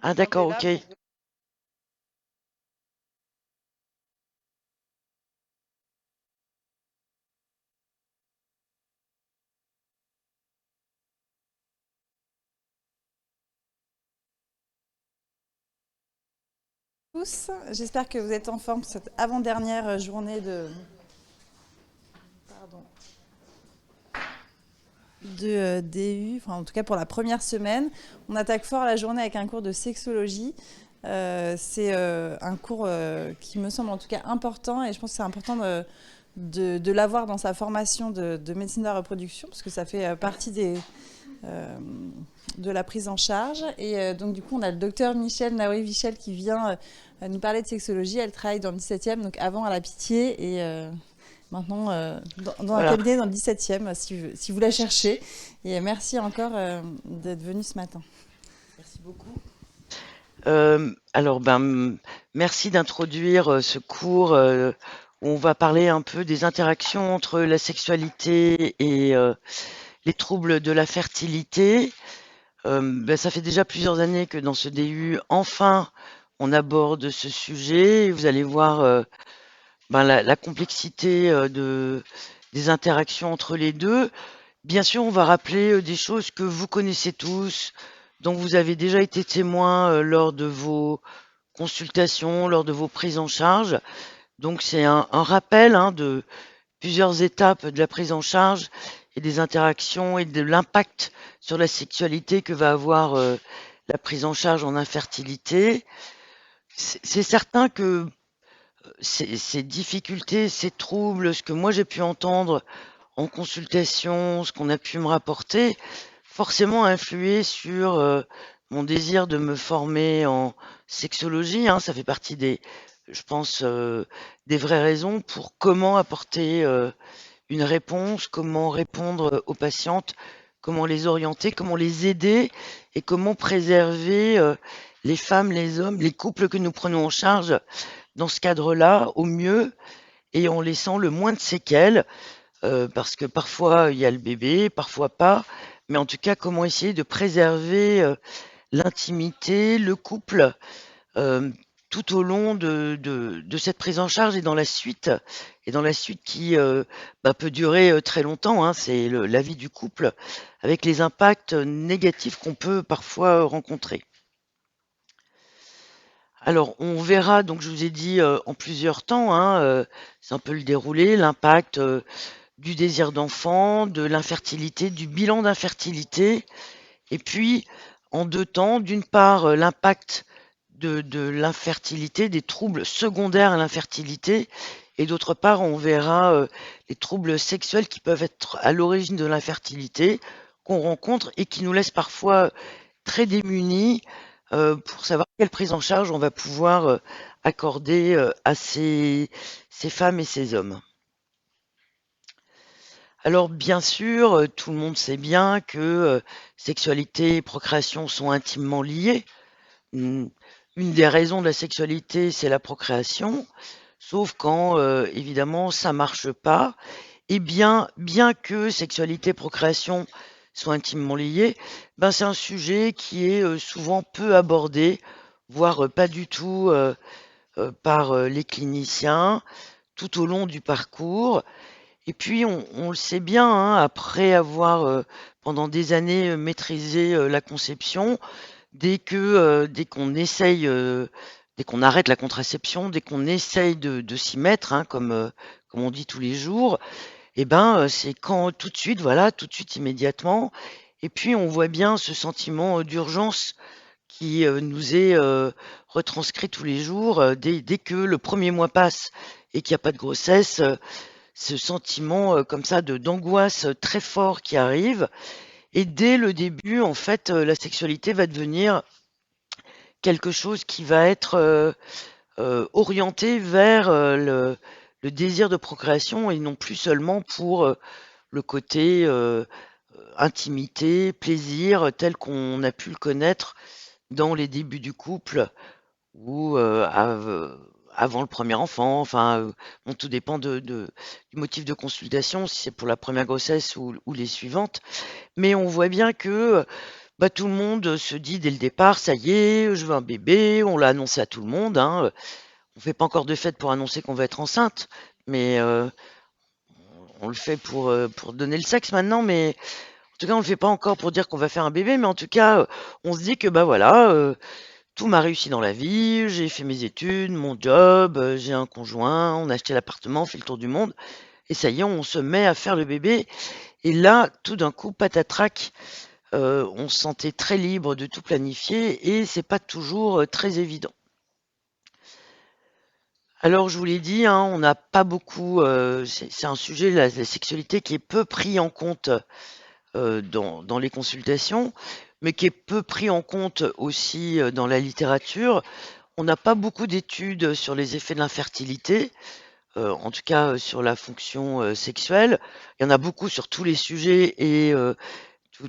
Ah d'accord, ok. Tous, j'espère que vous êtes en forme pour cette avant-dernière journée pardon, de DU, enfin en tout cas pour la première semaine. On attaque fort la journée avec un cours de sexologie. C'est un cours qui me semble en tout cas important et je pense que c'est important de l'avoir dans sa formation de médecine de la reproduction parce que ça fait partie euh, de la prise en charge. Et donc du coup on a le docteur Michel Naoui-Vichel qui vient nous parler de sexologie. Elle travaille dans le 17e, donc avant à la Pitié et maintenant dans un Voilà. cabinet dans le 17e si vous la cherchez. Et merci encore d'être venu ce matin. Merci beaucoup. Alors, merci d'introduire ce cours où on va parler un peu des interactions entre la sexualité et les troubles de la fertilité. Ça fait déjà plusieurs années que dans ce DU, enfin, on aborde ce sujet. Vous allez voir la complexité des interactions entre les deux. Bien sûr, on va rappeler des choses que vous connaissez tous, dont vous avez déjà été témoin lors de vos consultations, lors de vos prises en charge. Donc c'est un rappel de plusieurs étapes de la prise en charge et des interactions et de l'impact sur la sexualité que va avoir la prise en charge en infertilité. C'est certain que ces difficultés, ces troubles, ce que moi j'ai pu entendre en consultation, ce qu'on a pu me rapporter, forcément influé sur mon désir de me former en sexologie. Ça fait partie je pense, des vraies raisons pour comment apporter une réponse, comment répondre aux patientes, comment les orienter, comment les aider et comment préserver les femmes, les hommes, les couples que nous prenons en charge dans ce cadre-là au mieux et en laissant le moins de séquelles parce que parfois il y a le bébé, parfois pas, mais en tout cas comment essayer de préserver l'intimité, le couple euh, tout au long de cette prise en charge et dans la suite qui peut durer très longtemps, c'est la vie du couple avec les impacts négatifs qu'on peut parfois rencontrer. Alors, on verra, donc je vous ai dit en plusieurs temps, c'est un peu le déroulé, l'impact du désir d'enfant, de l'infertilité, du bilan d'infertilité, et puis en deux temps, d'une part l'impact de l'infertilité, des troubles secondaires à l'infertilité, et d'autre part on verra les troubles sexuels qui peuvent être à l'origine de l'infertilité, qu'on rencontre et qui nous laissent parfois très démunis pour savoir quelle prise en charge on va pouvoir accorder à ces femmes et ces hommes. Alors bien sûr, tout le monde sait bien que sexualité et procréation sont intimement liées. Mmh, une des raisons de la sexualité, c'est la procréation, sauf quand évidemment ça marche pas. Et bien que sexualité et procréation soient intimement liées, c'est un sujet qui est souvent peu abordé, voire pas du tout par les cliniciens tout au long du parcours. Et puis on le sait bien, après avoir pendant des années maîtrisé la conception, dès qu'on essaye, dès qu'on arrête la contraception, dès qu'on essaye de s'y mettre, comme on dit tous les jours, et c'est quand tout de suite, voilà, tout de suite, immédiatement. Et puis on voit bien ce sentiment d'urgence qui nous est retranscrit tous les jours dès que le premier mois passe et qu'il n'y a pas de grossesse. Ce sentiment comme ça de d'angoisse très fort qui arrive et dès le début en fait la sexualité va devenir quelque chose qui va être orienté vers le désir de procréation et non plus seulement pour le côté intimité, plaisir tel qu'on a pu le connaître dans les débuts du couple ou avant le premier enfant. Enfin, bon, tout dépend du motif de consultation, si c'est pour la première grossesse ou les suivantes. Mais on voit bien que bah, tout le monde se dit dès le départ, ça y est, je veux un bébé, on l'a annoncé à tout le monde, hein. On fait pas encore de fête pour annoncer qu'on va être enceinte, mais on le fait pour donner le sexe maintenant, mais en tout cas, on le fait pas encore pour dire qu'on va faire un bébé, mais en tout cas, on se dit que bah voilà, tout m'a réussi dans la vie, j'ai fait mes études, mon job, j'ai un conjoint, on a acheté l'appartement, on fait le tour du monde, et ça y est, on se met à faire le bébé. Et là, tout d'un coup, patatrac, on se sentait très libre de tout planifier, et c'est pas toujours très évident. Alors, je vous l'ai dit, hein, on n'a pas beaucoup, c'est un sujet, la sexualité, qui est peu pris en compte dans les consultations, mais qui est peu pris en compte aussi dans la littérature. On n'a pas beaucoup d'études sur les effets de l'infertilité, en tout cas sur la fonction sexuelle. Il y en a beaucoup sur tous les sujets et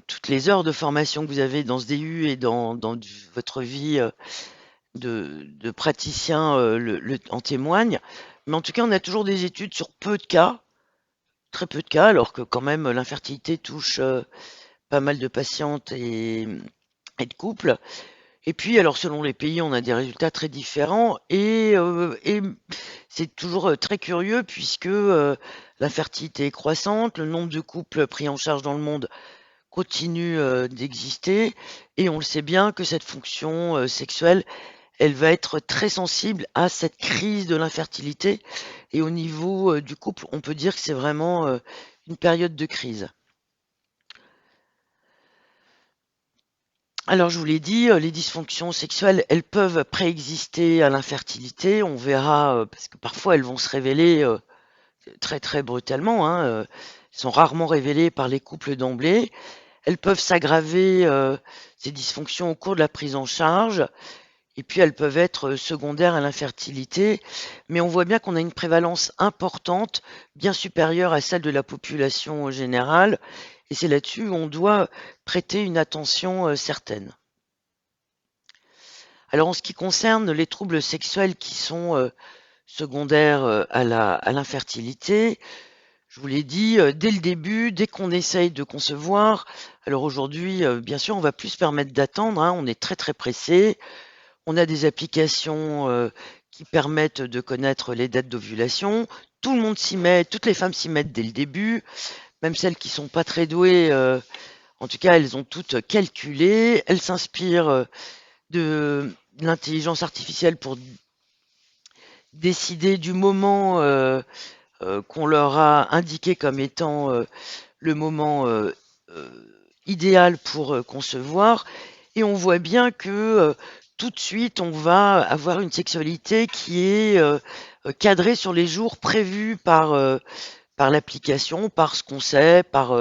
toutes les heures de formation que vous avez dans ce DU et dans votre vie de praticien en témoigne. Mais en tout cas, on a toujours des études sur peu de cas, très peu de cas, alors que quand même l'infertilité touche pas mal de patientes et de couples. Et puis, alors selon les pays, on a des résultats très différents et c'est toujours très curieux puisque la fertilité est croissante, le nombre de couples pris en charge dans le monde continue d'exister et on le sait bien que cette fonction sexuelle, elle va être très sensible à cette crise de l'infertilité et au niveau du couple, on peut dire que c'est vraiment une période de crise. Alors, je vous l'ai dit, les dysfonctions sexuelles, elles peuvent préexister à l'infertilité. On verra, parce que parfois elles vont se révéler très très brutalement, hein, elles sont rarement révélées par les couples d'emblée. Elles peuvent s'aggraver, ces dysfonctions, au cours de la prise en charge, et puis elles peuvent être secondaires à l'infertilité. Mais on voit bien qu'on a une prévalence importante, bien supérieure à celle de la population générale, et c'est là-dessus où on doit prêter une attention certaine. Alors en ce qui concerne les troubles sexuels qui sont secondaires à l'infertilité, je vous l'ai dit, dès le début, dès qu'on essaye de concevoir, alors aujourd'hui, bien sûr, on va plus se permettre d'attendre, hein, on est très très pressé. On a des applications qui permettent de connaître les dates d'ovulation. Tout le monde s'y met, toutes les femmes s'y mettent dès le début, même celles qui sont pas très douées. En tout cas, elles ont toutes calculé. Elles s'inspirent de l'intelligence artificielle pour décider du moment qu'on leur a indiqué comme étant le moment euh, idéal pour concevoir. Et on voit bien que tout de suite, on va avoir une sexualité qui est cadrée sur les jours prévus par l'application, par ce qu'on sait, par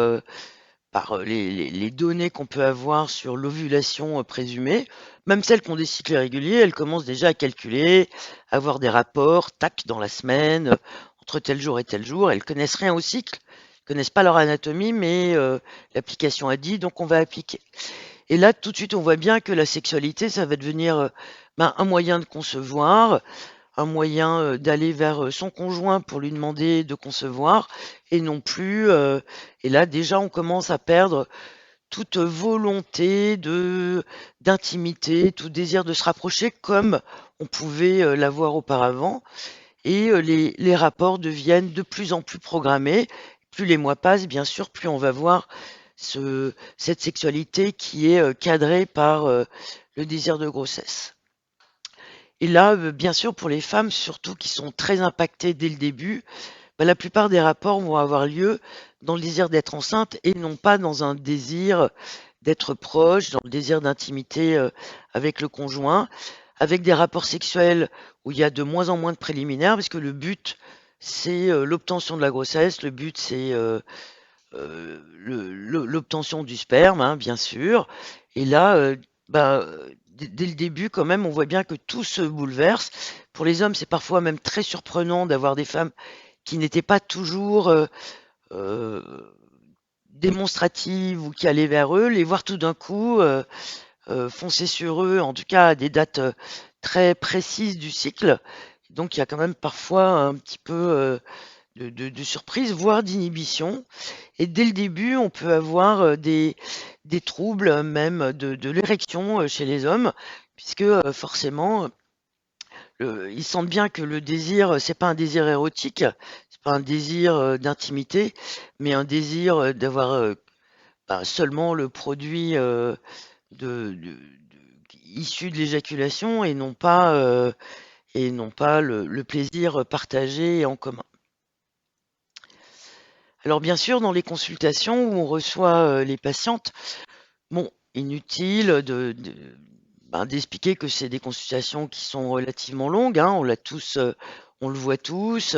les données qu'on peut avoir sur l'ovulation présumée. Même celles qui ont des cycles réguliers, elles commencent déjà à calculer, à avoir des rapports, tac, dans la semaine, entre tel jour et tel jour. Elles connaissent rien au cycle, elles connaissent pas leur anatomie, mais l'application a dit, donc on va appliquer. Et là, tout de suite, on voit bien que la sexualité, ça va devenir un moyen de concevoir, un moyen d'aller vers son conjoint pour lui demander de concevoir, et non plus. Et là, déjà, on commence à perdre toute volonté d'intimité, tout désir de se rapprocher comme on pouvait l'avoir auparavant. Et les rapports deviennent de plus en plus programmés. Plus les mois passent, bien sûr, plus on va voir cette sexualité qui est cadrée par le désir de grossesse. Et là, bien sûr, pour les femmes, surtout qui sont très impactées dès le début, bah, la plupart des rapports vont avoir lieu dans le désir d'être enceinte et non pas dans un désir d'être proche, dans le désir d'intimité avec le conjoint, avec des rapports sexuels où il y a de moins en moins de préliminaires, parce que le but, c'est l'obtention de la grossesse, le but, c'est l'obtention du sperme, hein, bien sûr. Et là, dès le début, quand même, on voit bien que tout se bouleverse. Pour les hommes, c'est parfois même très surprenant d'avoir des femmes qui n'étaient pas toujours euh, démonstratives ou qui allaient vers eux, les voir tout d'un coup foncer sur eux, en tout cas à des dates très précises du cycle. Donc il y a quand même parfois un petit peu de surprise, voire d'inhibition. Et dès le début, on peut avoir des troubles même de l'érection chez les hommes, puisque forcément, ils sentent bien que le désir, c'est pas un désir érotique, c'est pas un désir d'intimité, mais un désir d'avoir seulement le produit issu de l'éjaculation et non pas le plaisir partagé et en commun. Alors bien sûr, dans les consultations où on reçoit les patientes, bon, inutile d'expliquer que c'est des consultations qui sont relativement longues, hein, on le voit tous,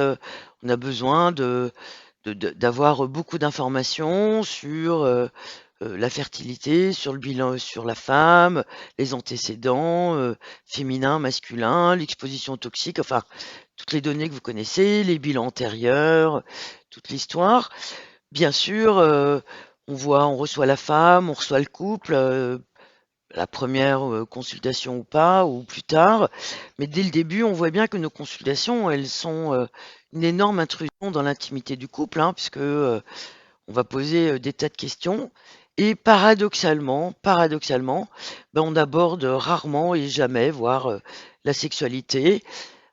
on a besoin d'avoir beaucoup d'informations sur la fertilité, sur le bilan sur la femme, les antécédents féminins, masculins, l'exposition toxique, enfin toutes les données que vous connaissez, les bilans antérieurs, toute l'histoire. Bien sûr, on reçoit la femme, on reçoit le couple, la première consultation ou pas, ou plus tard. Mais dès le début, on voit bien que nos consultations, elles sont une énorme intrusion dans l'intimité du couple, hein, puisque on va poser des tas de questions. Et paradoxalement, ben, on aborde rarement et jamais, voire la sexualité.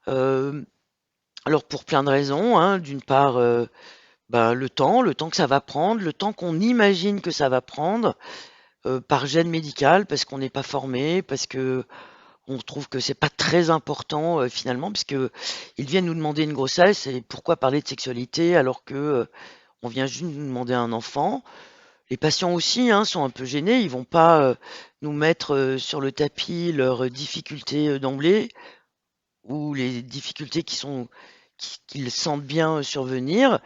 Euh, alors pour plein de raisons, hein. D'une part, ben, le temps que ça va prendre, le temps qu'on imagine que ça va prendre, par gêne médicale, parce qu'on n'est pas formé, parce que on trouve que c'est pas très important finalement, puisque ils viennent nous demander une grossesse et pourquoi parler de sexualité alors que on vient juste nous demander un enfant. Les patients aussi hein, sont un peu gênés, ils vont pas nous mettre sur le tapis leurs difficultés d'emblée ou les difficultés qu'ils sentent bien survenir.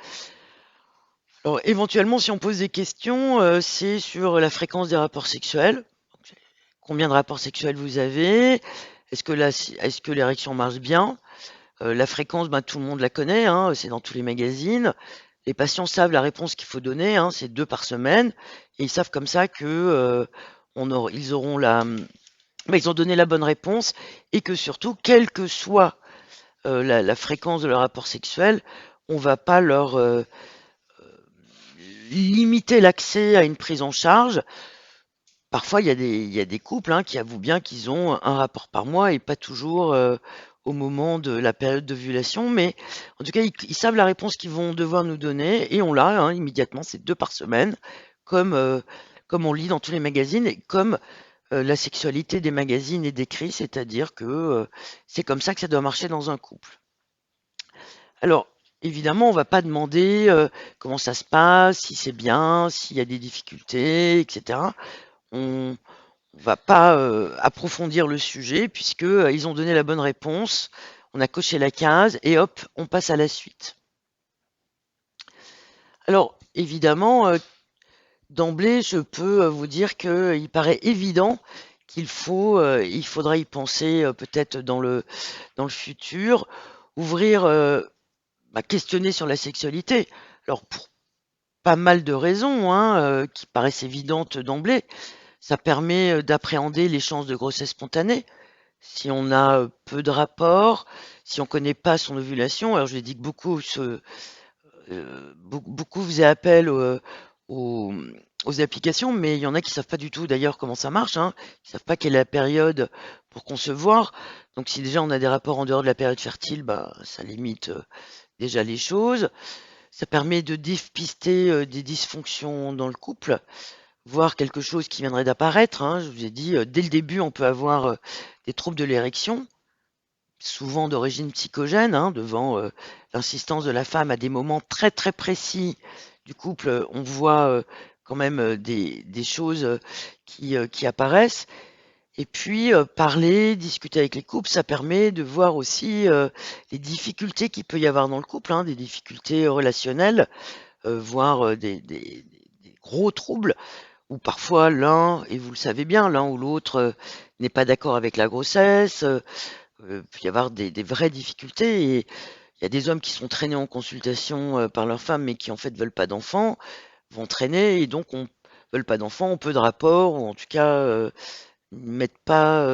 Alors, éventuellement, si on pose des questions, c'est sur la fréquence des rapports sexuels. Combien de rapports sexuels vous avez? Est-ce que l'érection marche bien? La fréquence, ben, tout le monde la connaît, hein, c'est dans tous les magazines. Les patients savent la réponse qu'il faut donner, hein, c'est 2 par semaine, et ils savent comme ça que ils auront ils ont donné la bonne réponse, et que surtout, quelle que soit la fréquence de leur rapport sexuel, on va pas leur limiter l'accès à une prise en charge. Parfois, il y a des couples hein, qui avouent bien qu'ils ont un rapport par mois et pas toujours au moment de la période d'ovulation, mais en tout cas, ils savent la réponse qu'ils vont devoir nous donner et on l'a hein, immédiatement, c'est 2 par semaine, comme, euh, comme on lit dans tous les magazines et comme la sexualité des magazines est décrite, c'est-à-dire que c'est comme ça que ça doit marcher dans un couple. Alors, évidemment, on va pas demander comment ça se passe, si c'est bien, s'il y a des difficultés, etc. On va pas approfondir le sujet puisque ils ont donné la bonne réponse. On a coché la case et hop, on passe à la suite. Alors, évidemment, d'emblée, je peux vous dire qu'il paraît évident il faudra y penser peut-être dans le futur, ouvrir, questionner sur la sexualité. Alors, pour pas mal de raisons hein, qui paraissent évidentes d'emblée, ça permet d'appréhender les chances de grossesse spontanée. Si on a peu de rapports, si on connaît pas son ovulation, alors je l'ai dit que beaucoup faisaient appel aux, aux applications, mais il y en a qui savent pas du tout d'ailleurs comment ça marche, hein. Ils savent pas quelle est la période pour concevoir. Donc si déjà on a des rapports en dehors de la période fertile, bah ça limite déjà les choses. Ça permet de dépister des dysfonctions dans le couple, voir quelque chose qui viendrait d'apparaître, hein. Je vous ai dit, dès le début, on peut avoir des troubles de l'érection, souvent d'origine psychogène, hein, devant l'insistance de la femme à des moments très très précis du couple. On voit quand même des choses qui apparaissent. Et puis, parler, discuter avec les couples, ça permet de voir aussi les difficultés qu'il peut y avoir dans le couple, hein, des difficultés relationnelles, voire des gros troubles où parfois l'un, et vous le savez bien, l'un ou l'autre n'est pas d'accord avec la grossesse, peut y avoir des vraies difficultés. Et il y a des hommes qui sont traînés en consultation par leur femme, mais qui en fait veulent pas d'enfants, vont traîner, et donc on veulent pas d'enfants, ont peu de rapports, ou en tout cas mettent pas,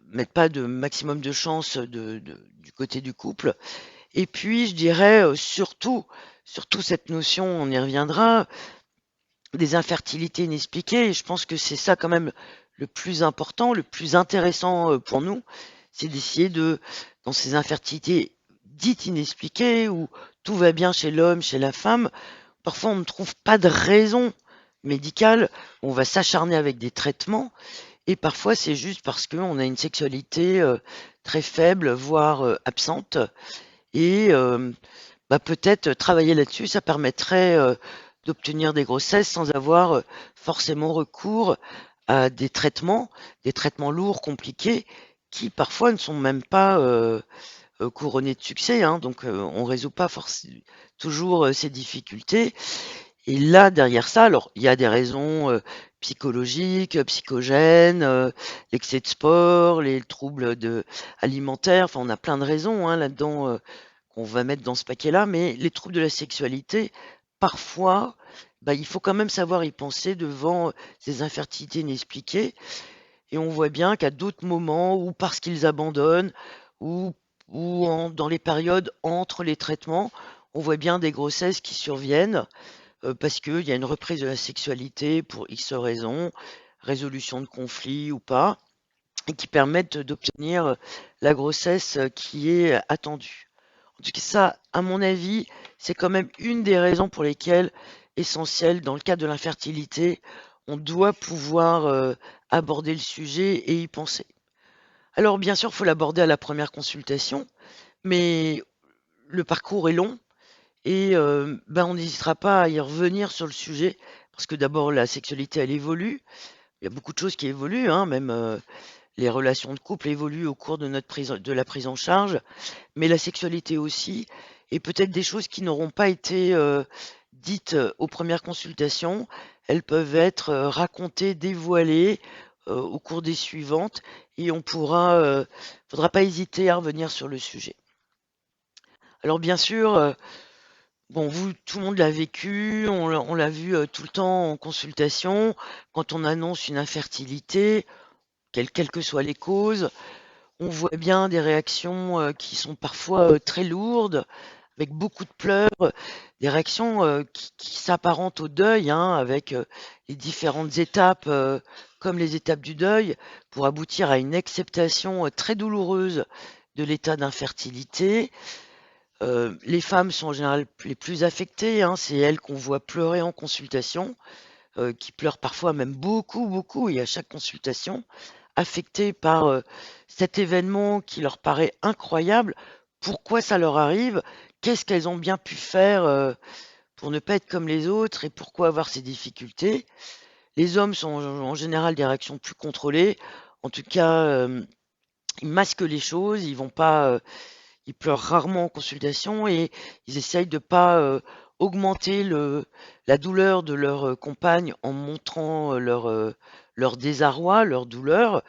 mettent pas de maximum de chance du côté du couple. Et puis, je dirais surtout cette notion, on y reviendra, des infertilités inexpliquées. Et je pense que c'est ça quand même le plus important, le plus intéressant pour nous, c'est d'essayer dans ces infertilités dites inexpliquées, où tout va bien chez l'homme, chez la femme, parfois on ne trouve pas de raison médicale, on va s'acharner avec des traitements, et parfois c'est juste parce qu'on a une sexualité très faible, voire absente, et peut-être travailler là-dessus, ça permettrait d'obtenir des grossesses sans avoir forcément recours à des traitements lourds, compliqués, qui parfois ne sont même pas couronnés de succès, hein, donc on résout pas toujours ces difficultés. Et là, derrière ça, alors il y a des raisons psychologiques, psychogènes, l'excès de sport, les troubles alimentaires, enfin on a plein de raisons hein, là-dedans qu'on va mettre dans ce paquet-là, mais les troubles de la sexualité, parfois, il faut quand même savoir y penser devant ces infertilités inexpliquées. Et on voit bien qu'à d'autres moments, ou parce qu'ils abandonnent, ou, dans les périodes entre les traitements, on voit bien des grossesses qui surviennent parce qu'il y a une reprise de la sexualité pour X raisons, résolution de conflits ou pas, et qui permettent d'obtenir la grossesse qui est attendue. En tout cas, ça, à mon avis, c'est quand même une des raisons pour lesquelles, essentielles, dans le cadre de l'infertilité, on doit pouvoir aborder le sujet et y penser. Alors, bien sûr, il faut l'aborder à la première consultation, mais le parcours est long et on n'hésitera pas à y revenir sur le sujet, parce que d'abord, la sexualité, elle évolue. Il y a beaucoup de choses qui évoluent, hein, même les relations de couple évoluent au cours de la prise en charge, mais la sexualité aussi, et peut-être des choses qui n'auront pas été dites aux premières consultations, elles peuvent être racontées, dévoilées au cours des suivantes, et faudra pas hésiter à revenir sur le sujet. Alors bien sûr, bon, tout le monde l'a vécu, on l'a vu tout le temps en consultation, quand on annonce une infertilité, quelles que soient les causes, on voit bien des réactions qui sont parfois très lourdes, avec beaucoup de pleurs, des réactions qui s'apparentent au deuil, hein, avec les différentes étapes, comme les étapes du deuil, pour aboutir à une acceptation très douloureuse de l'état d'infertilité. Les femmes sont en général les plus affectées, hein, c'est elles qu'on voit pleurer en consultation, qui pleurent parfois même beaucoup, beaucoup, et à chaque consultation, affectées par cet événement qui leur paraît incroyable. Pourquoi ça leur arrive? Qu'est-ce qu'elles ont bien pu faire pour ne pas être comme les autres et pourquoi avoir ces difficultés? Les hommes sont en général des réactions plus contrôlées. En tout cas, ils masquent les choses, ils pleurent rarement en consultation et ils essayent de pas augmenter la douleur de leur compagne en montrant leur désarroi, leur douleur,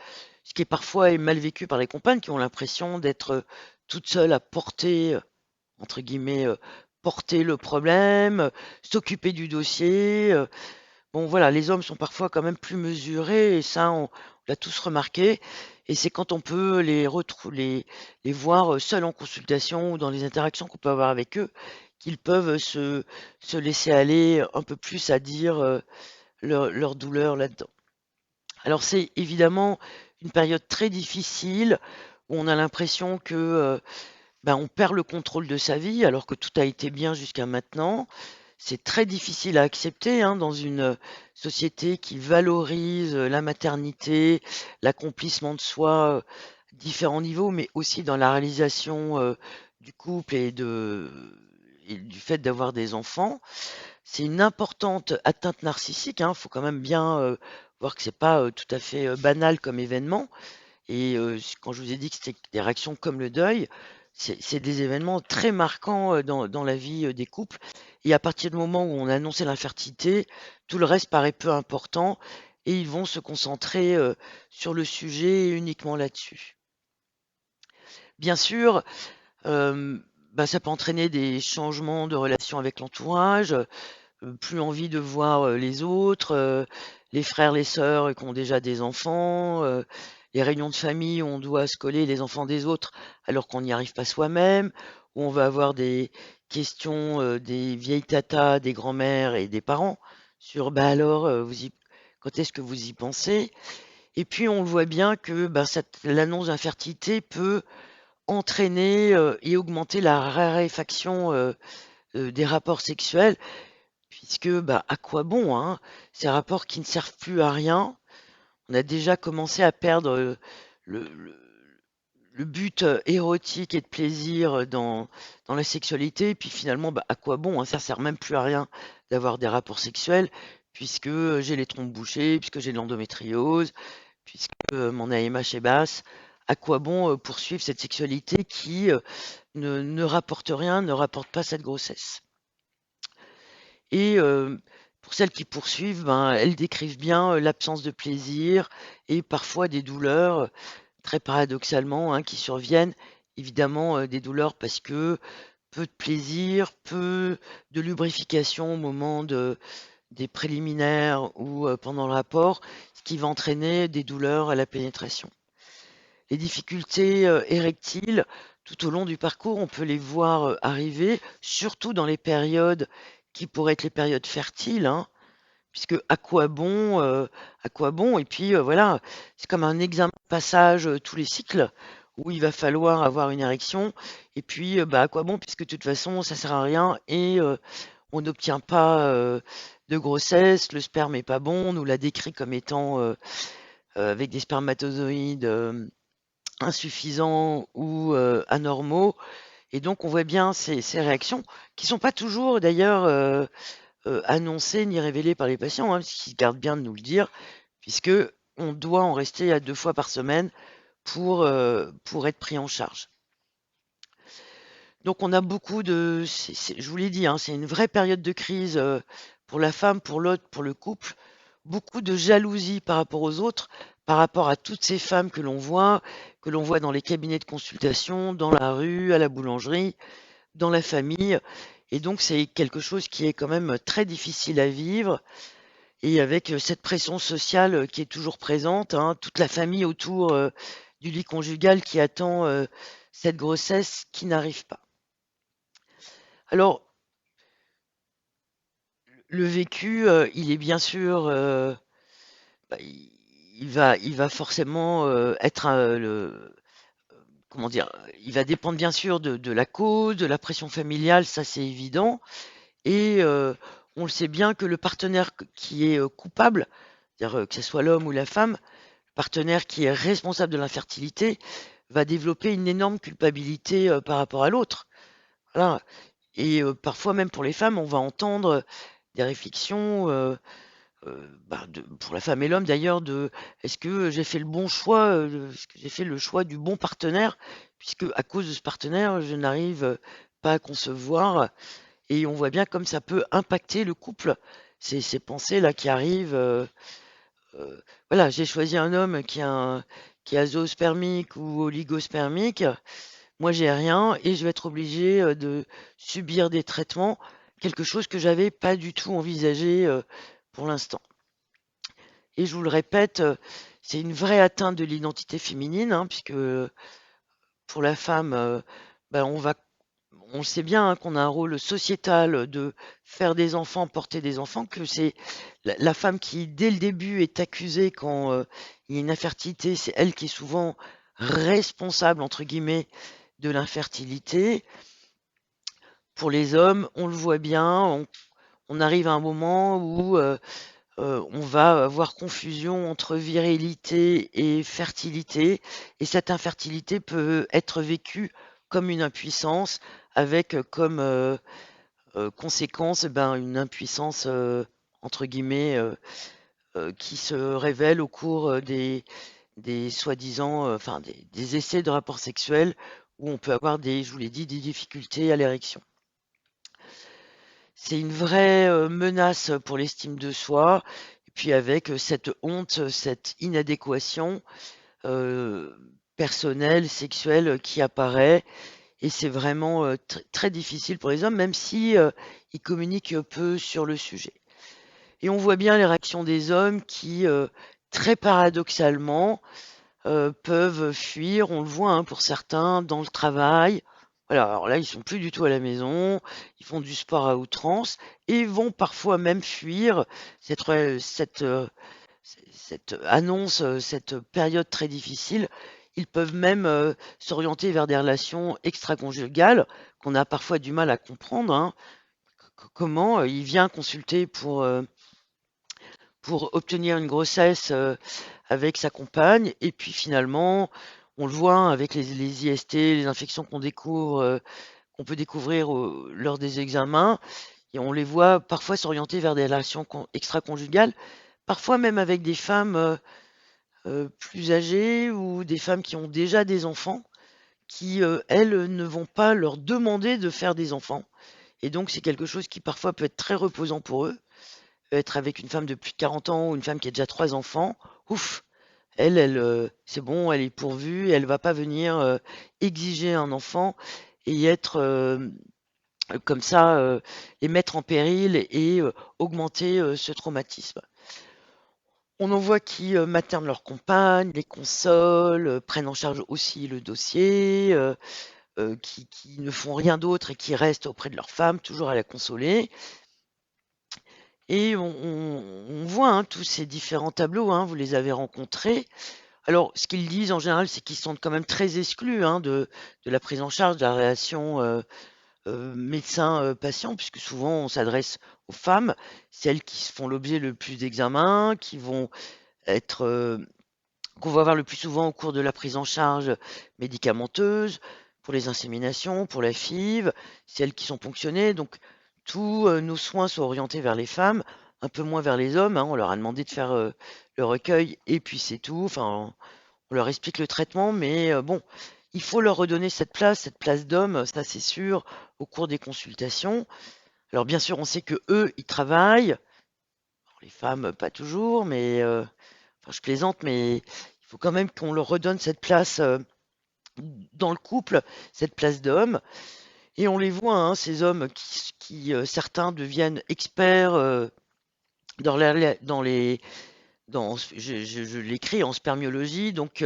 ce qui est parfois est mal vécu par les compagnes qui ont l'impression d'être toutes seules à porter, entre guillemets, porter le problème, s'occuper du dossier. Bon voilà, les hommes sont parfois quand même plus mesurés et ça on l'a tous remarqué. Et c'est quand on peut les voir seuls en consultation ou dans les interactions qu'on peut avoir avec eux qu'ils peuvent se laisser aller un peu plus à dire leur douleur là-dedans. Alors c'est évidemment une période très difficile où on a l'impression que on perd le contrôle de sa vie alors que tout a été bien jusqu'à maintenant. C'est très difficile à accepter hein, dans une société qui valorise la maternité, l'accomplissement de soi à différents niveaux, mais aussi dans la réalisation du couple et du fait d'avoir des enfants. C'est une importante atteinte narcissique. Il faut quand même bien voir que c'est pas tout à fait banal comme événement. Et quand je vous ai dit que c'était des réactions comme le deuil, c'est des événements très marquants dans la vie des couples. Et à partir du moment où on a annoncé l'infertilité, tout le reste paraît peu important et ils vont se concentrer sur le sujet et uniquement là-dessus. Bien sûr, ça peut entraîner des changements de relation avec l'entourage, plus envie de voir les autres, les frères, les sœurs qui ont déjà des enfants, les réunions de famille où on doit se coller les enfants des autres alors qu'on n'y arrive pas soi-même, où on va avoir des questions des vieilles tatas, des grands-mères et des parents sur bah alors, quand est-ce que vous y pensez? Et puis on voit bien que bah, l'annonce d'infertilité peut entraîner et augmenter la raréfaction des rapports sexuels, puisque bah, à quoi bon, hein, ces rapports qui ne servent plus à rien? On a déjà commencé à perdre le, le- le but érotique et de plaisir dans la sexualité, et puis finalement, bah, à quoi bon, hein, ça sert même plus à rien d'avoir des rapports sexuels, puisque j'ai les trompes bouchées, puisque j'ai de l'endométriose, puisque mon AMH est basse. À quoi bon poursuivre cette sexualité qui ne rapporte rien, ne rapporte pas cette grossesse? Et pour celles qui poursuivent, ben, elles décrivent bien l'absence de plaisir et parfois des douleurs, très paradoxalement, hein, qui surviennent. Évidemment, des douleurs parce que peu de plaisir, peu de lubrification au moment des préliminaires ou pendant le rapport, ce qui va entraîner des douleurs à la pénétration. Les difficultés érectiles, tout au long du parcours, on peut les voir arriver, surtout dans les périodes qui pourraient être les périodes fertiles, hein, puisque à quoi bon? Et puis voilà, c'est comme un examen de passage tous les cycles où il va falloir avoir une érection. Et puis bah, à quoi bon? Puisque de toute façon, ça sert à rien et on n'obtient pas de grossesse, le sperme est pas bon, on nous l'a décrit comme étant avec des spermatozoïdes insuffisants ou anormaux. Et donc, on voit bien ces réactions qui sont pas toujours d'ailleurs annoncées ni révélées par les patients, hein, parce qu'ils gardent bien de nous le dire, puisque on doit en rester à 2 fois par semaine pour être pris en charge. Donc, on a beaucoup de, je vous l'ai dit, hein, c'est une vraie période de crise pour la femme, pour l'autre, pour le couple. Beaucoup de jalousie par rapport aux autres, par rapport à toutes ces femmes que l'on voit dans les cabinets de consultation, dans la rue, à la boulangerie, dans la famille. Et donc, c'est quelque chose qui est quand même très difficile à vivre. Et avec cette pression sociale qui est toujours présente, hein, toute la famille autour du lit conjugal qui attend cette grossesse qui n'arrive pas. Alors, le vécu, il est bien sûr, bah, il va forcément être comment dire, il va dépendre bien sûr de la cause, de la pression familiale, ça c'est évident. Et on le sait bien que le partenaire qui est coupable, c'est-à-dire que ce soit l'homme ou la femme, le partenaire qui est responsable de l'infertilité, va développer une énorme culpabilité par rapport à l'autre. Voilà. Et parfois même pour les femmes, on va entendre des réflexions bah, pour la femme et l'homme d'ailleurs, de est-ce que j'ai fait le bon choix, est-ce que j'ai fait le choix du bon partenaire, puisque à cause de ce partenaire, je n'arrive pas à concevoir. Et on voit bien comme ça peut impacter le couple, ces pensées-là qui arrivent. Voilà, j'ai choisi un homme qui est azoospermique ou oligospermique. Moi, j'ai rien et je vais être obligée de subir des traitements, quelque chose que j'avais pas du tout envisagé pour l'instant. Et je vous le répète, c'est une vraie atteinte de l'identité féminine, hein, puisque pour la femme, ben, on le sait bien, hein, qu'on a un rôle sociétal de faire des enfants, porter des enfants, que c'est la femme qui, dès le début, est accusée quand il y a une infertilité, c'est elle qui est souvent responsable, entre guillemets, de l'infertilité. Pour les hommes, on le voit bien, on arrive à un moment où on va avoir confusion entre virilité et fertilité, et cette infertilité peut être vécue comme une impuissance, avec comme conséquence ben, une impuissance entre guillemets qui se révèle au cours des soi-disant, enfin des essais de rapports sexuels où on peut avoir des, je vous l'ai dit, des difficultés à l'érection. C'est une vraie menace pour l'estime de soi, et puis avec cette honte, cette inadéquation euh, personnelle, sexuelle qui apparaît, et c'est vraiment très difficile pour les hommes, même si ils communiquent peu sur le sujet. Et on voit bien les réactions des hommes qui, très paradoxalement, peuvent fuir, on le voit hein, pour certains, dans le travail. Voilà, alors là, ils sont plus du tout à la maison, ils font du sport à outrance et vont parfois même fuir cette, cette annonce, cette période très difficile. Ils peuvent même s'orienter vers des relations extra-conjugales qu'on a parfois du mal à comprendre, hein. Comment il vient consulter pour obtenir une grossesse avec sa compagne, et puis finalement, on le voit hein, avec les IST, les infections qu'on découvre, qu'on peut découvrir lors des examens, et on les voit parfois s'orienter vers des relations extra-conjugales, parfois même avec des femmes plus âgées ou des femmes qui ont déjà des enfants, qui, elles, ne vont pas leur demander de faire des enfants. Et donc, c'est quelque chose qui parfois peut être très reposant pour eux. Être avec une femme de plus de 40 ans ou une femme qui a déjà 3 enfants, ouf, c'est bon, elle est pourvue, elle va pas venir exiger un enfant et être comme ça, les mettre en péril et augmenter ce traumatisme. On en voit qui maternent leurs compagnes, les consolent, prennent en charge aussi le dossier, qui ne font rien d'autre et qui restent auprès de leur femme, toujours à la consoler. Et on voit hein, tous ces différents tableaux, hein, vous les avez rencontrés. Alors, ce qu'ils disent en général, c'est qu'ils sont quand même très exclus hein, de la prise en charge de la relation médecin-patient, puisque souvent on s'adresse aux femmes, celles qui font l'objet le plus d'examens, qui vont être qu'on va voir le plus souvent au cours de la prise en charge médicamenteuse, pour les inséminations, pour la FIV, celles qui sont ponctionnées. Donc, tous nos soins sont orientés vers les femmes, un peu moins vers les hommes, hein. On leur a demandé de faire le recueil et puis c'est tout. Enfin, on leur explique le traitement, mais bon, il faut leur redonner cette place d'homme, ça c'est sûr, au cours des consultations. Alors bien sûr, on sait que eux, ils travaillent. Alors, les femmes, pas toujours, mais enfin, je plaisante, mais il faut quand même qu'on leur redonne cette place dans le couple, cette place d'homme. Et on les voit, hein, ces hommes certains deviennent experts dans les je l'écris en spermiologie, donc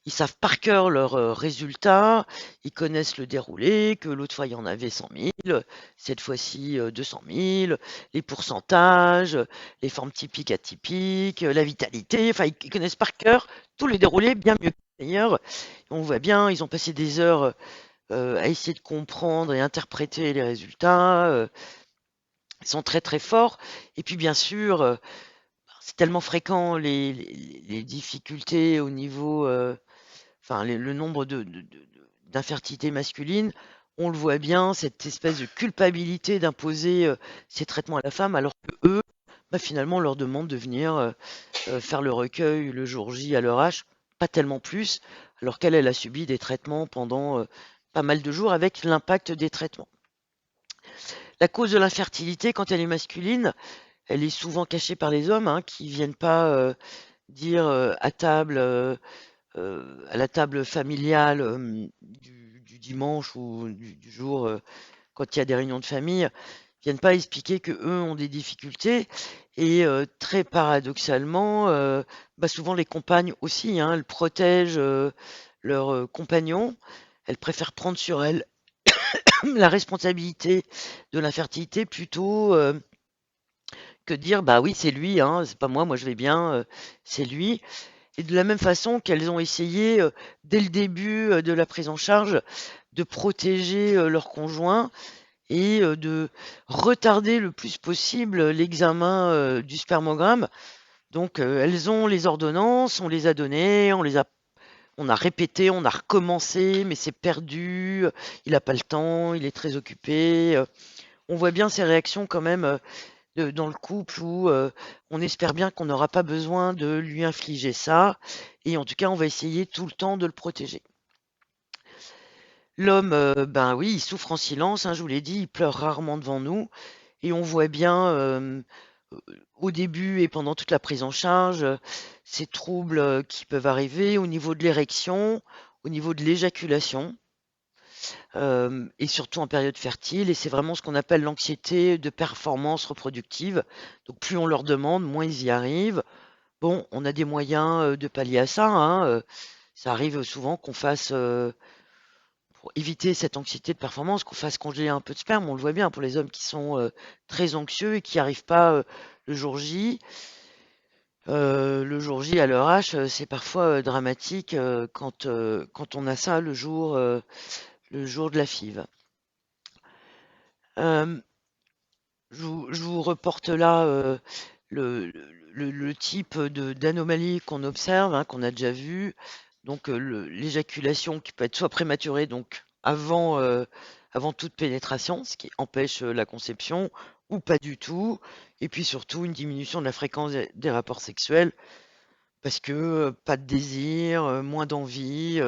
ils savent par cœur leurs résultats, ils connaissent le déroulé, que l'autre fois il y en avait 100 000, cette fois-ci 200 000, les pourcentages, les formes typiques, atypiques, la vitalité, enfin ils connaissent par cœur tous les déroulés, bien mieux que d'ailleurs. On voit bien, ils ont passé des heures à essayer de comprendre et interpréter les résultats, ils sont très très forts, et puis bien sûr, c'est tellement fréquent les difficultés au niveau, enfin le nombre d'infertilité masculine, on le voit bien, cette espèce de culpabilité d'imposer ces traitements à la femme, alors que eux, bah, finalement, on leur demande de venir faire le recueil le jour J à leur âge, pas tellement plus, alors qu'elle a subi des traitements pendant pas mal de jours avec l'impact des traitements. La cause de l'infertilité, quand elle est masculine, elle est souvent cachée par les hommes, hein, qui viennent pas dire à table, à la table familiale du dimanche ou du jour, quand il y a des réunions de famille, viennent pas expliquer que eux ont des difficultés. Et très paradoxalement, bah souvent les compagnes aussi, hein, elles protègent leurs compagnons. Elles préfèrent prendre sur elles la responsabilité de l'infertilité plutôt que de dire bah oui c'est lui, hein, c'est pas moi, moi je vais bien, c'est lui. Et de la même façon qu'elles ont essayé dès le début de la prise en charge de protéger leur conjoint et de retarder le plus possible l'examen du spermogramme. Donc elles ont les ordonnances, on les a données, on a répété, on a recommencé, mais c'est perdu, il n'a pas le temps, il est très occupé. On voit bien ces réactions quand même dans le couple où on espère bien qu'on n'aura pas besoin de lui infliger ça. Et en tout cas, on va essayer tout le temps de le protéger. L'homme, ben oui, il souffre en silence, hein, je vous l'ai dit, il pleure rarement devant nous. Et on voit bien au début et pendant toute la prise en charge, ces troubles qui peuvent arriver au niveau de l'érection, au niveau de l'éjaculation, et surtout en période fertile. Et c'est vraiment ce qu'on appelle l'anxiété de performance reproductive. Donc plus on leur demande, moins ils y arrivent. Bon, on a des moyens de pallier à ça, hein. Ça arrive souvent qu'on fasse pour éviter cette anxiété de performance, qu'on fasse congeler un peu de sperme. On le voit bien pour les hommes qui sont très anxieux et qui n'arrivent pas le jour J. Le jour J à leur âge, c'est parfois dramatique quand on a ça le jour de la FIV. Euh, je vous reporte là le, le type d'anomalie qu'on observe, hein, qu'on a déjà vu. Donc l'éjaculation qui peut être soit prématurée, donc avant toute pénétration, ce qui empêche la conception, ou pas du tout. Et puis surtout une diminution de la fréquence des rapports sexuels, parce que pas de désir, moins d'envie,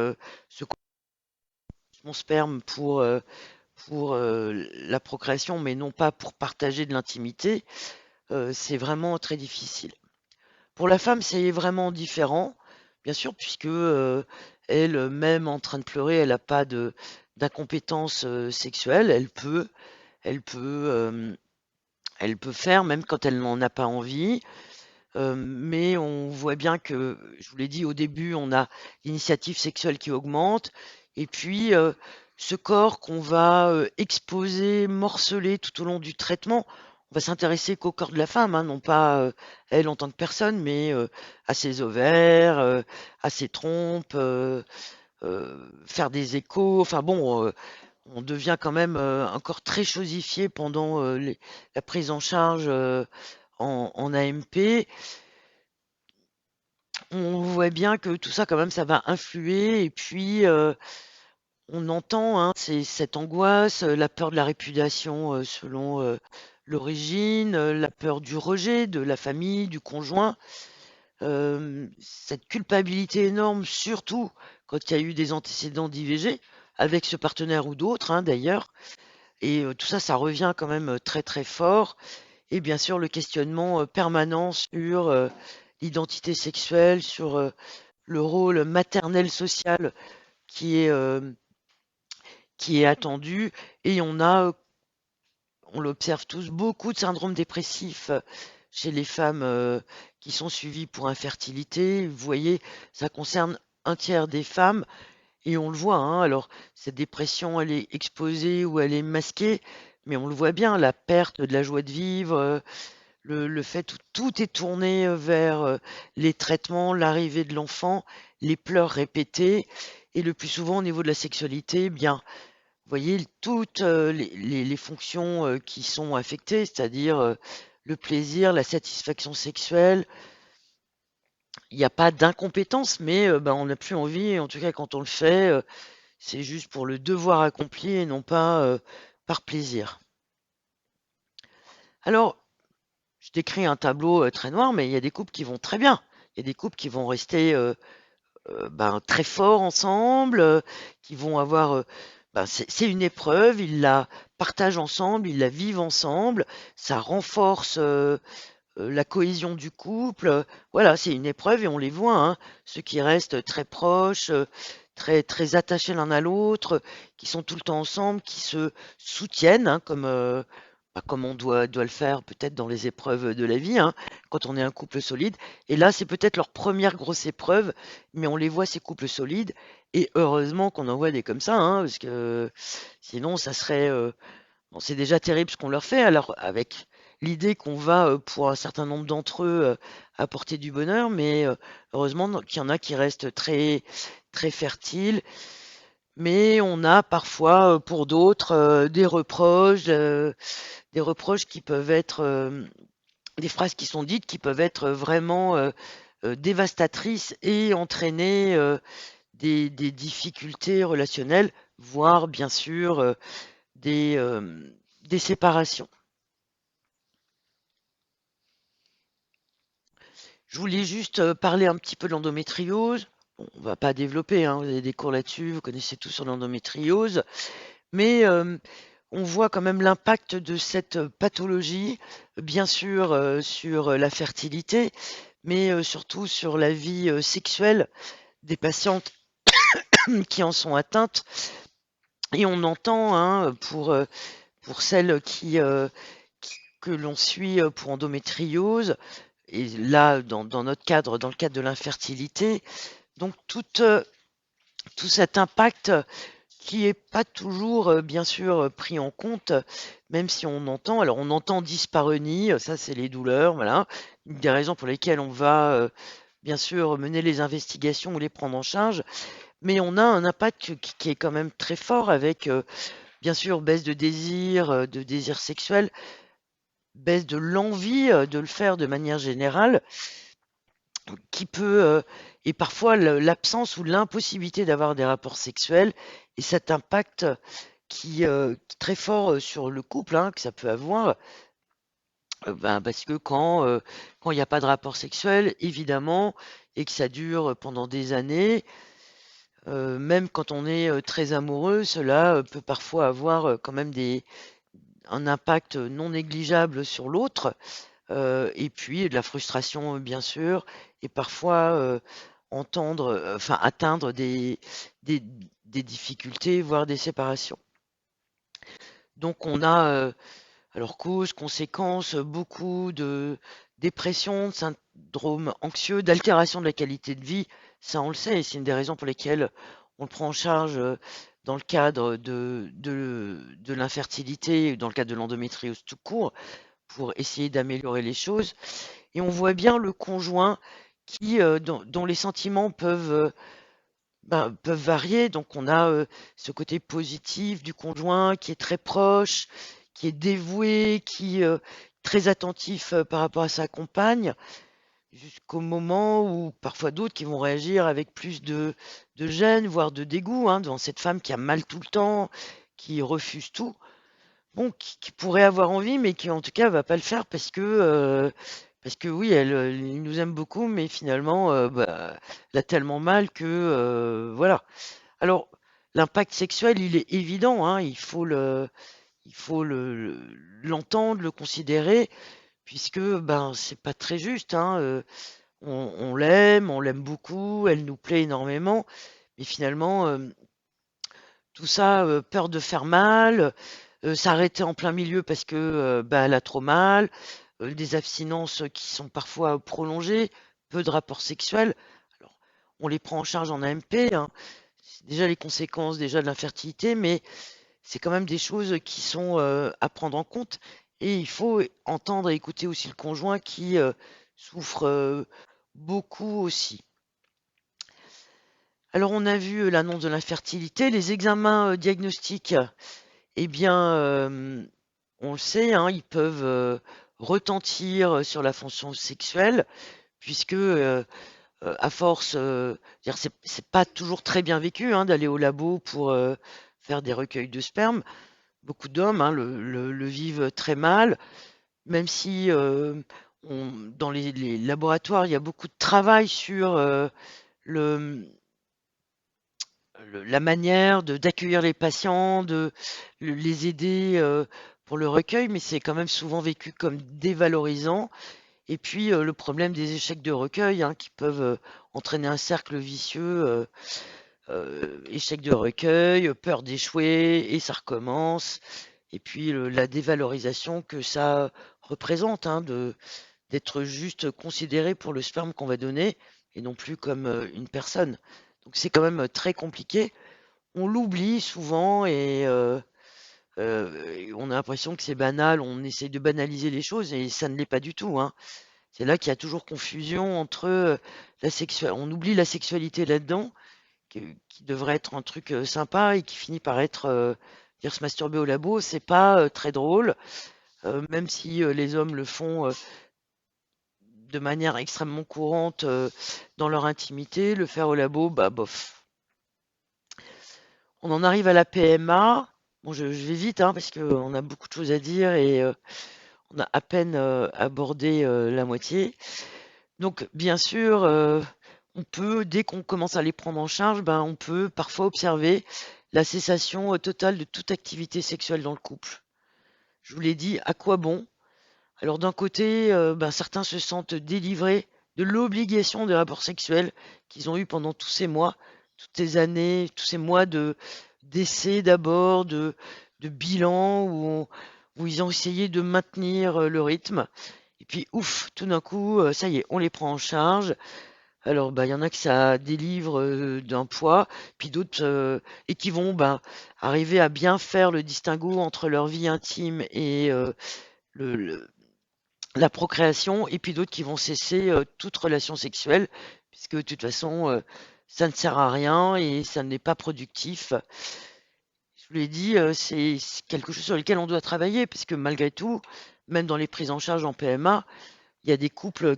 se coupe mon sperme pour la procréation, mais non pas pour partager de l'intimité, c'est vraiment très difficile. Pour la femme, c'est vraiment différent, bien sûr, puisque elle, même en train de pleurer, elle n'a pas d'incompétence sexuelle. Elle peut, euh, elle peut faire, même quand elle n'en a pas envie. Mais on voit bien que, je vous l'ai dit au début, on a l'initiative sexuelle qui augmente, et puis ce corps qu'on va exposer, morceler tout au long du traitement, on va s'intéresser qu'au corps de la femme, hein, non pas elle en tant que personne, mais à ses ovaires, à ses trompes, faire des échos, enfin bon, on devient quand même un corps très chosifié pendant la prise en charge en AMP. On voit bien que tout ça quand même, ça va influer et puis, on entend, hein, c'est cette angoisse, la peur de la répudiation, selon, l'origine, la peur du rejet de la famille, du conjoint, cette culpabilité énorme, surtout quand il y a eu des antécédents d'IVG, avec ce partenaire ou d'autres, hein, d'ailleurs et tout ça, ça revient quand même, très, très fort et bien sûr le questionnement, permanent sur, l'identité sexuelle, sur, le rôle maternel social qui est, euh, qui est attendu. Et on l'observe tous, beaucoup de syndromes dépressifs chez les femmes qui sont suivies pour infertilité. Vous voyez, ça concerne un tiers des femmes et on le voit, hein. Alors, cette dépression, elle est exposée ou elle est masquée, mais on le voit bien, la perte de la joie de vivre, le fait où tout est tourné vers les traitements, l'arrivée de l'enfant, les pleurs répétés, et le plus souvent au niveau de la sexualité, eh bien, vous voyez, toutes les fonctions qui sont affectées, c'est-à-dire le plaisir, la satisfaction sexuelle, il n'y a pas d'incompétence, mais ben, on n'a plus envie, et en tout cas quand on le fait, c'est juste pour le devoir accompli et non pas par plaisir. Alors, je décris un tableau très noir, mais il y a des couples qui vont très bien. Il y a des couples qui vont rester ben, très forts ensemble, qui vont avoir. Ben, c'est une épreuve, ils la partagent ensemble, ils la vivent ensemble, ça renforce la cohésion du couple. Voilà, c'est une épreuve et on les voit, hein, ceux qui restent très proches, très, très attachés l'un à l'autre, qui sont tout le temps ensemble, qui se soutiennent, hein, comme on doit le faire peut-être dans les épreuves de la vie, hein, quand on est un couple solide. Et là, c'est peut-être leur première grosse épreuve, mais on les voit, ces couples solides. Et heureusement qu'on en voit des comme ça, hein, parce que sinon, ça serait... bon, c'est déjà terrible ce qu'on leur fait, alors avec l'idée qu'on va, pour un certain nombre d'entre eux, apporter du bonheur, mais heureusement qu'il y en a qui restent très, très fertiles. Mais on a parfois, pour d'autres, des reproches qui peuvent être, des phrases qui sont dites qui peuvent être vraiment dévastatrices et entraîner des difficultés relationnelles, voire bien sûr des, euh, des séparations. Je voulais juste parler un petit peu de l'endométriose. Bon, on va pas développer, hein, vous avez des cours là-dessus, vous connaissez tout sur l'endométriose, mais on voit quand même l'impact de cette pathologie, bien sûr sur la fertilité, mais surtout sur la vie sexuelle des patientes qui en sont atteintes. Et on entend, hein, pour celles que l'on suit pour endométriose, et là, dans notre cadre, dans le cadre de l'infertilité, donc tout cet impact qui est pas toujours, bien sûr, pris en compte, même si on entend dyspareunie, ça c'est les douleurs, voilà. Une des raisons pour lesquelles on va, bien sûr, mener les investigations ou les prendre en charge, mais on a un impact qui est quand même très fort avec, bien sûr, baisse de désir sexuel, baisse de l'envie, de le faire de manière générale, qui peut, et parfois l'absence ou l'impossibilité d'avoir des rapports sexuels et cet impact qui est très fort, sur le couple, hein, que ça peut avoir, ben, parce que quand il y a pas de rapport sexuel, évidemment, et que ça dure pendant des années, même quand on est, très amoureux, cela, peut parfois avoir, quand même des un impact non négligeable sur l'autre, et puis de la frustration, bien sûr, et parfois, enfin atteindre des des difficultés, voire des séparations. Donc on a, alors cause, conséquence, beaucoup de dépression, de syndrome anxieux, d'altération de la qualité de vie, ça on le sait, et c'est une des raisons pour lesquelles on le prend en charge, dans le cadre de l'infertilité, dans le cadre de l'endométriose tout court, pour essayer d'améliorer les choses. Et on voit bien le conjoint dont les sentiments peuvent varier. Donc on a, ce côté positif du conjoint qui est très proche, qui est dévoué, qui très attentif, par rapport à sa compagne, jusqu'au moment où parfois d'autres qui vont réagir avec plus de gêne, voire de dégoût, hein, devant cette femme qui a mal tout le temps, qui refuse tout. Bon, qui pourrait avoir envie, mais qui en tout cas va pas le faire parce que oui, il nous aime beaucoup, mais finalement, bah, elle a tellement mal que voilà. Alors, l'impact sexuel, il est évident, hein, il faut l'entendre, le considérer, puisque ben c'est pas très juste, hein. On l'aime beaucoup, elle nous plaît énormément, mais finalement, tout ça, peur de faire mal, s'arrêter en plein milieu parce que bah, elle a trop mal, des abstinences qui sont parfois prolongées, peu de rapports sexuels. Alors, on les prend en charge en AMP, hein. C'est déjà les conséquences déjà de l'infertilité, mais c'est quand même des choses qui sont à prendre en compte. Et il faut entendre et écouter aussi le conjoint qui souffre beaucoup aussi. Alors, on a vu l'annonce de l'infertilité, les examens diagnostiques. Eh bien, on le sait, hein, ils peuvent retentir sur la fonction sexuelle, puisque à force, dire c'est pas toujours très bien vécu, hein, d'aller au labo pour faire des recueils de sperme. Beaucoup d'hommes, hein, le vivent très mal, même si dans les laboratoires, il y a beaucoup de travail sur le, la manière d'accueillir les patients, les aider pour le recueil, mais c'est quand même souvent vécu comme dévalorisant. Et puis le problème des échecs de recueil, hein, qui peuvent entraîner un cercle vicieux, échec de recueil, peur d'échouer, et ça recommence. Et puis la dévalorisation que ça représente, hein, d'être juste considéré pour le sperme qu'on va donner et non plus comme une personne. Donc c'est quand même très compliqué. On l'oublie souvent et on a l'impression que c'est banal, on essaye de banaliser les choses et ça ne l'est pas du tout, hein. C'est là qu'il y a toujours confusion entre on oublie la sexualité là-dedans, qui devrait être un truc sympa et qui finit par être dire se masturber au labo, c'est pas très drôle, même si les hommes le font de manière extrêmement courante dans leur intimité, le faire au labo, bah bof. On en arrive à la PMA. Bon, je vais vite, hein, parce qu'on a beaucoup de choses à dire et on a à peine abordé la moitié. Donc, bien sûr, on peut, dès qu'on commence à les prendre en charge, ben, on peut parfois observer la cessation totale de toute activité sexuelle dans le couple. Je vous l'ai dit, à quoi bon? Alors, d'un côté, ben, certains se sentent délivrés de l'obligation des rapports sexuels qu'ils ont eu pendant tous ces mois, toutes ces années, tous ces mois d'essais d'abord, de bilan où ils ont essayé de maintenir le rythme. Et puis, ouf, tout d'un coup, ça y est, on les prend en charge. Alors, bah, il y en a que ça délivre d'un poids, puis d'autres et qui vont arriver à bien faire le distinguo entre leur vie intime et le, le- la procréation, et puis d'autres qui vont cesser toute relation sexuelle, puisque de toute façon, ça ne sert à rien et ça n'est pas productif. Je vous l'ai dit, c'est quelque chose sur lequel on doit travailler, puisque malgré tout, même dans les prises en charge en PMA, il y a des couples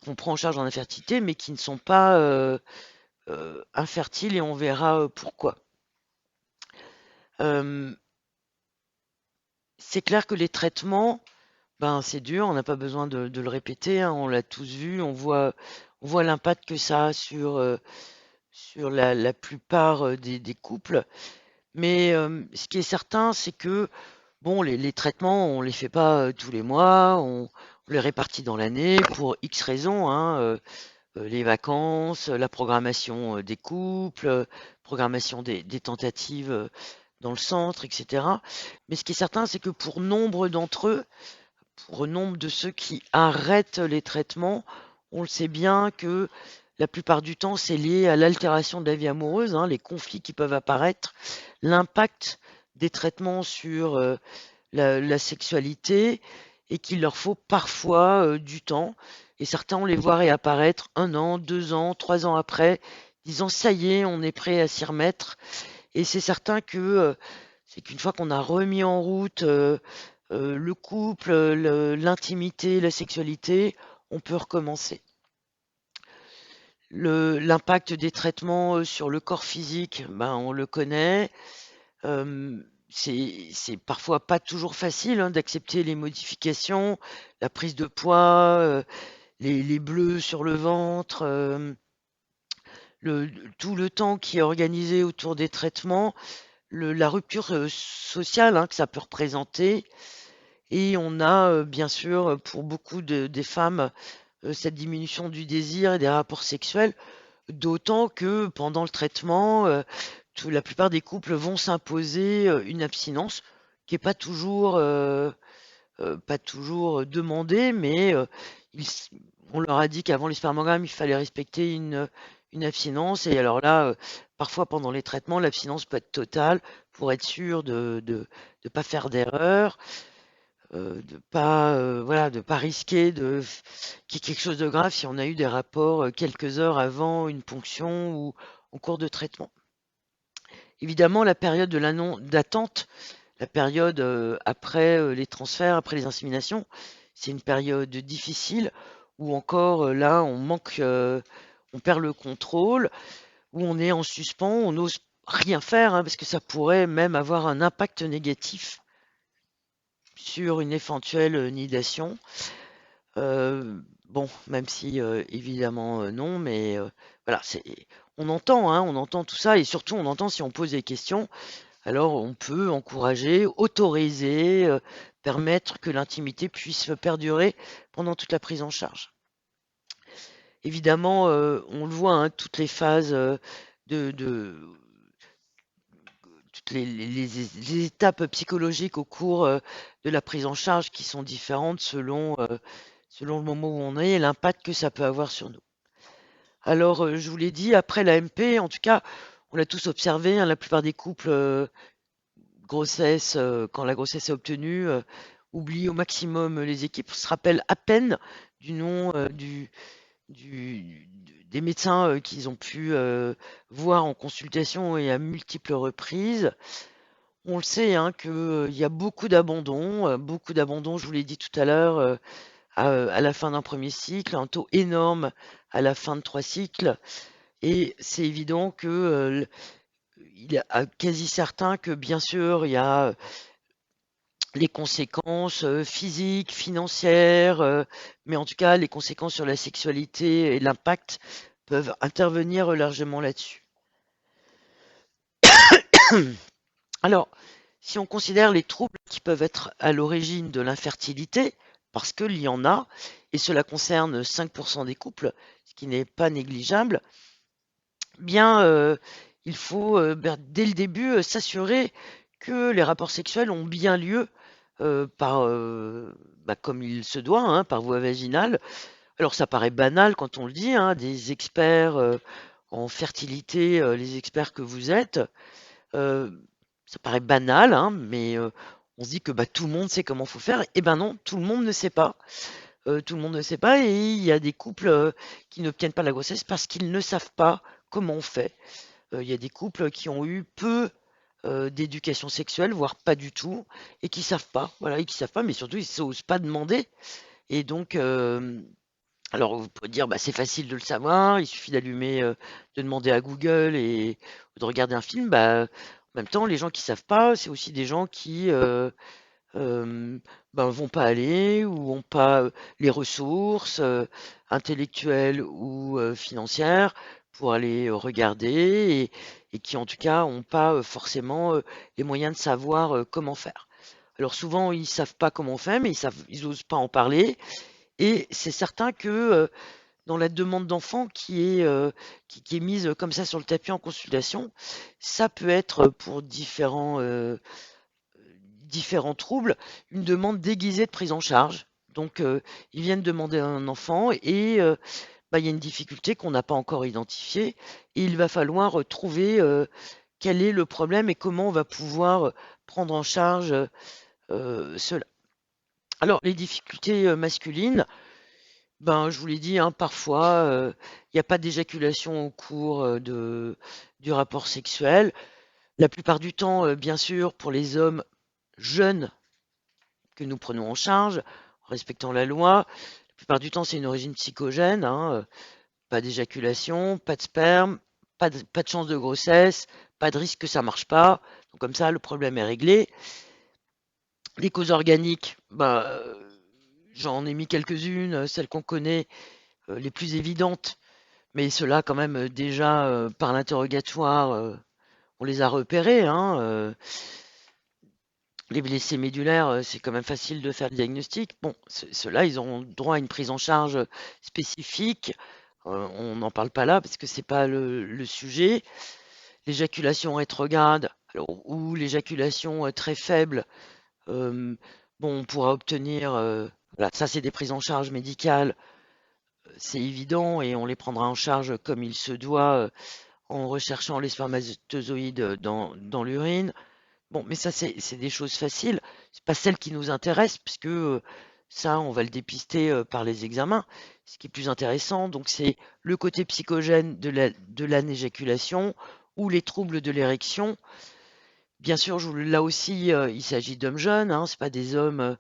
qu'on prend en charge en infertilité, mais qui ne sont pas infertiles, et on verra pourquoi. Euh, c'est clair que les traitements, c'est dur, on n'a pas besoin de le répéter, hein, on l'a tous vu, on voit l'impact que ça a sur la plupart des couples. Mais ce qui est certain, c'est que bon, les traitements, on les fait pas tous les mois, on les répartit dans l'année pour X raisons, hein, les vacances, la programmation des couples, programmation des tentatives dans le centre, etc. Mais ce qui est certain, c'est que pour nombre d'entre eux, pour nombre de ceux qui arrêtent les traitements, on le sait bien que la plupart du temps, c'est lié à l'altération de la vie amoureuse, hein, les conflits qui peuvent apparaître, l'impact des traitements sur la sexualité, et qu'il leur faut parfois du temps. Et certains, on les voit réapparaître 1 an, 2 ans, 3 ans après, disant ça y est, on est prêt à s'y remettre. Et c'est certain que c'est qu'une fois qu'on a remis en route le couple, l'intimité, la sexualité, on peut recommencer. L'impact des traitements sur le corps physique, on le connaît. C'est parfois pas toujours facile, hein, d'accepter les modifications, la prise de poids, les bleus sur le ventre, le, tout le temps qui est organisé autour des traitements, la rupture sociale, hein, que ça peut représenter. Et on a bien sûr pour beaucoup des femmes cette diminution du désir et des rapports sexuels, d'autant que pendant le traitement, la plupart des couples vont s'imposer une abstinence qui n'est pas toujours demandée, mais ils- on leur a dit qu'avant les spermogrammes, il fallait respecter une abstinence. Et alors là, parfois pendant les traitements, l'abstinence peut être totale pour être sûr de pas faire d'erreur, de pas risquer qu'il y ait quelque chose de grave si on a eu des rapports quelques heures avant une ponction ou en cours de traitement. Évidemment, la période d'attente, la période après les transferts, après les inséminations, c'est une période difficile où encore là, on perd le contrôle, où on est en suspens, on n'ose rien faire, hein, parce que ça pourrait même avoir un impact négatif sur une éventuelle nidation. Bon, même si évidemment non, mais voilà, on entend tout ça, et surtout on entend si on pose des questions, alors on peut encourager, autoriser, permettre que l'intimité puisse perdurer pendant toute la prise en charge. Évidemment, on le voit, hein, toutes les phases de toutes les étapes psychologiques au cours de la prise en charge qui sont différentes selon le moment où on est et l'impact que ça peut avoir sur nous. Alors, je vous l'ai dit, après la MP, en tout cas, on l'a tous observé, hein, la plupart des couples, grossesse, quand la grossesse est obtenue, oublient au maximum les équipes, se rappellent à peine du nom des médecins qu'ils ont pu voir en consultation et à multiples reprises. On le sait, hein, qu'il y a beaucoup d'abandon, je vous l'ai dit tout à l'heure, à la fin d'un premier cycle, un taux énorme à la fin de 3 cycles. Et c'est évident que il est quasi certain que bien sûr, il y a les conséquences physiques, financières, mais en tout cas, les conséquences sur la sexualité et l'impact peuvent intervenir largement là-dessus. Alors, si on considère les troubles qui peuvent être à l'origine de l'infertilité, parce qu'il y en a, et cela concerne 5% des couples, ce qui n'est pas négligeable, bien, il faut dès le début s'assurer que les rapports sexuels ont bien lieu comme il se doit, hein, par voie vaginale, Alors ça paraît banal quand on le dit, hein, des experts en fertilité, les experts que vous êtes, euh, ça paraît banal, hein, mais on se dit que bah, tout le monde sait comment faut faire. Eh ben non, tout le monde ne sait pas. Tout le monde ne sait pas et il y a des couples qui n'obtiennent pas la grossesse parce qu'ils ne savent pas comment on fait. Il y a des couples qui ont eu peu d'éducation sexuelle, voire pas du tout, et qui savent pas, voilà, et qui savent pas, mais surtout ils n'osent pas demander. Et donc, alors vous pouvez dire, bah, c'est facile de le savoir, il suffit d'allumer, de demander à Google et de regarder un film. Bah, en même temps, les gens qui savent pas, c'est aussi des gens qui ben, vont pas aller ou ont pas les ressources intellectuelles ou financières pour aller regarder et qui en tout cas ont pas forcément les moyens de savoir comment faire. Alors souvent ils savent pas comment on fait, mais ils osent pas en parler et c'est certain que dans la demande d'enfant qui est mise comme ça sur le tapis en consultation, ça peut être pour différents troubles, une demande déguisée de prise en charge. Donc, ils viennent demander un enfant et bah, il y a une difficulté qu'on n'a pas encore identifiée et il va falloir trouver quel est le problème et comment on va pouvoir prendre en charge cela. Alors, les difficultés masculines, ben, je vous l'ai dit, hein, parfois, il n'y a pas d'éjaculation au cours du rapport sexuel. La plupart du temps, bien sûr, pour les hommes jeunes que nous prenons en charge, en respectant la loi. La plupart du temps, c'est une origine psychogène, hein, pas d'éjaculation, pas de sperme, pas de chance de grossesse, pas de risque que ça marche pas. Donc comme ça, le problème est réglé. Les causes organiques, bah, j'en ai mis quelques-unes, celles qu'on connaît, les plus évidentes, mais ceux-là, quand même, déjà, par l'interrogatoire, on les a repérées, hein, les blessés médulaires, c'est quand même facile de faire le diagnostic. Bon, ceux-là, ils ont droit à une prise en charge spécifique. On n'en parle pas là parce que c'est pas le sujet. L'éjaculation rétrograde alors, ou l'éjaculation très faible, euh, bon, on pourra obtenir. Voilà, ça, c'est des prises en charge médicales, c'est évident, et on les prendra en charge comme il se doit en recherchant les spermatozoïdes dans l'urine. Bon, mais ça, c'est des choses faciles. C'est pas celles qui nous intéressent, puisque ça, on va le dépister par les examens. Ce qui est plus intéressant, donc, c'est le côté psychogène de l'anéjaculation ou les troubles de l'érection. Bien sûr, là aussi, il s'agit d'hommes jeunes, hein, c'est pas des hommes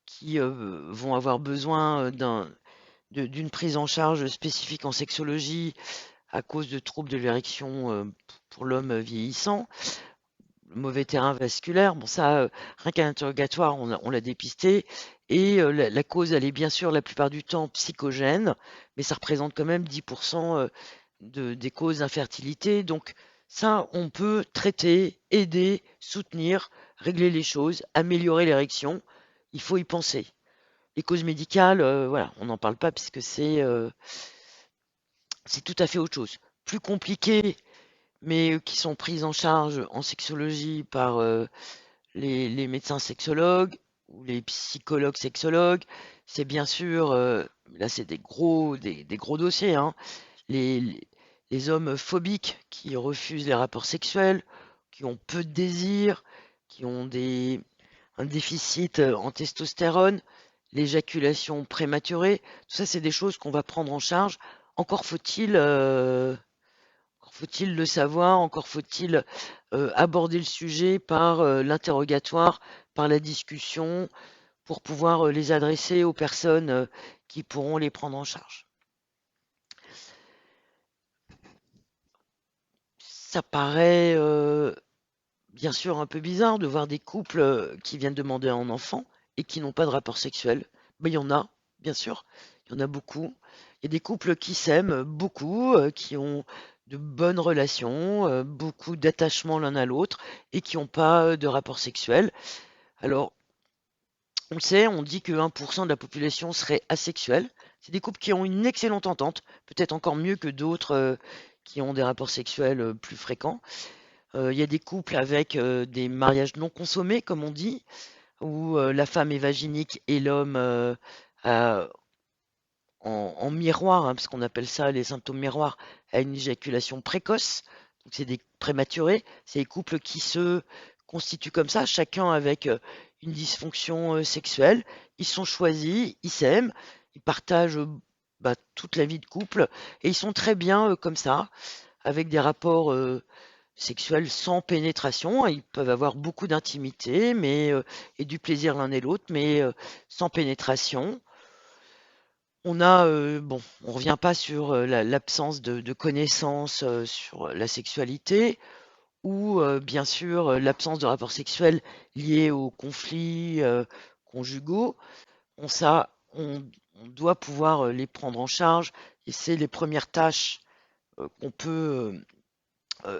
qui vont avoir besoin d'une prise en charge spécifique en sexologie à cause de troubles de l'érection pour l'homme vieillissant. Mauvais terrain vasculaire. Bon, ça, rien qu'à l'interrogatoire, on l'a dépisté. Et la cause, elle est bien sûr la plupart du temps psychogène, mais ça représente quand même 10% des causes d'infertilité. Donc ça, on peut traiter, aider, soutenir, régler les choses, améliorer l'érection. Il faut y penser. Les causes médicales, voilà, on n'en parle pas puisque c'est tout à fait autre chose. Plus compliqué, mais qui sont prises en charge en sexologie par les médecins sexologues ou les psychologues sexologues. C'est bien sûr, là c'est des gros dossiers, hein, les, les hommes phobiques qui refusent les rapports sexuels, qui ont peu de désir, qui ont un déficit en testostérone, l'éjaculation prématurée. Tout ça, c'est des choses qu'on va prendre en charge. Encore faut-il le savoir, encore faut-il aborder le sujet par l'interrogatoire, par la discussion, pour pouvoir les adresser aux personnes qui pourront les prendre en charge. Ça paraît bien sûr un peu bizarre de voir des couples qui viennent demander un enfant et qui n'ont pas de rapport sexuel. Mais il y en a, bien sûr, il y en a beaucoup. Il y a des couples qui s'aiment beaucoup, qui ont de bonnes relations, beaucoup d'attachement l'un à l'autre et qui n'ont pas de rapport sexuel. Alors, on le sait, on dit que 1% de la population serait asexuelle. C'est des couples qui ont une excellente entente, peut-être encore mieux que d'autres qui ont des rapports sexuels plus fréquents. Il y a des couples avec des mariages non consommés, comme on dit, où la femme est vaginique et l'homme en miroir, hein, parce qu'on appelle ça les symptômes miroirs, à une éjaculation précoce. Donc c'est des prématurés, c'est des couples qui se constituent comme ça, chacun avec une dysfonction sexuelle. Ils sont choisis, ils s'aiment, ils partagent bah, toute la vie de couple et ils sont très bien comme ça, avec des rapports sexuels sans pénétration. Ils peuvent avoir beaucoup d'intimité et du plaisir l'un et l'autre, mais sans pénétration. Bon, on revient pas sur l'absence de connaissances sur la sexualité ou bien sûr l'absence de rapports sexuels liés aux conflits conjugaux. On doit pouvoir les prendre en charge et c'est les premières tâches qu'on peut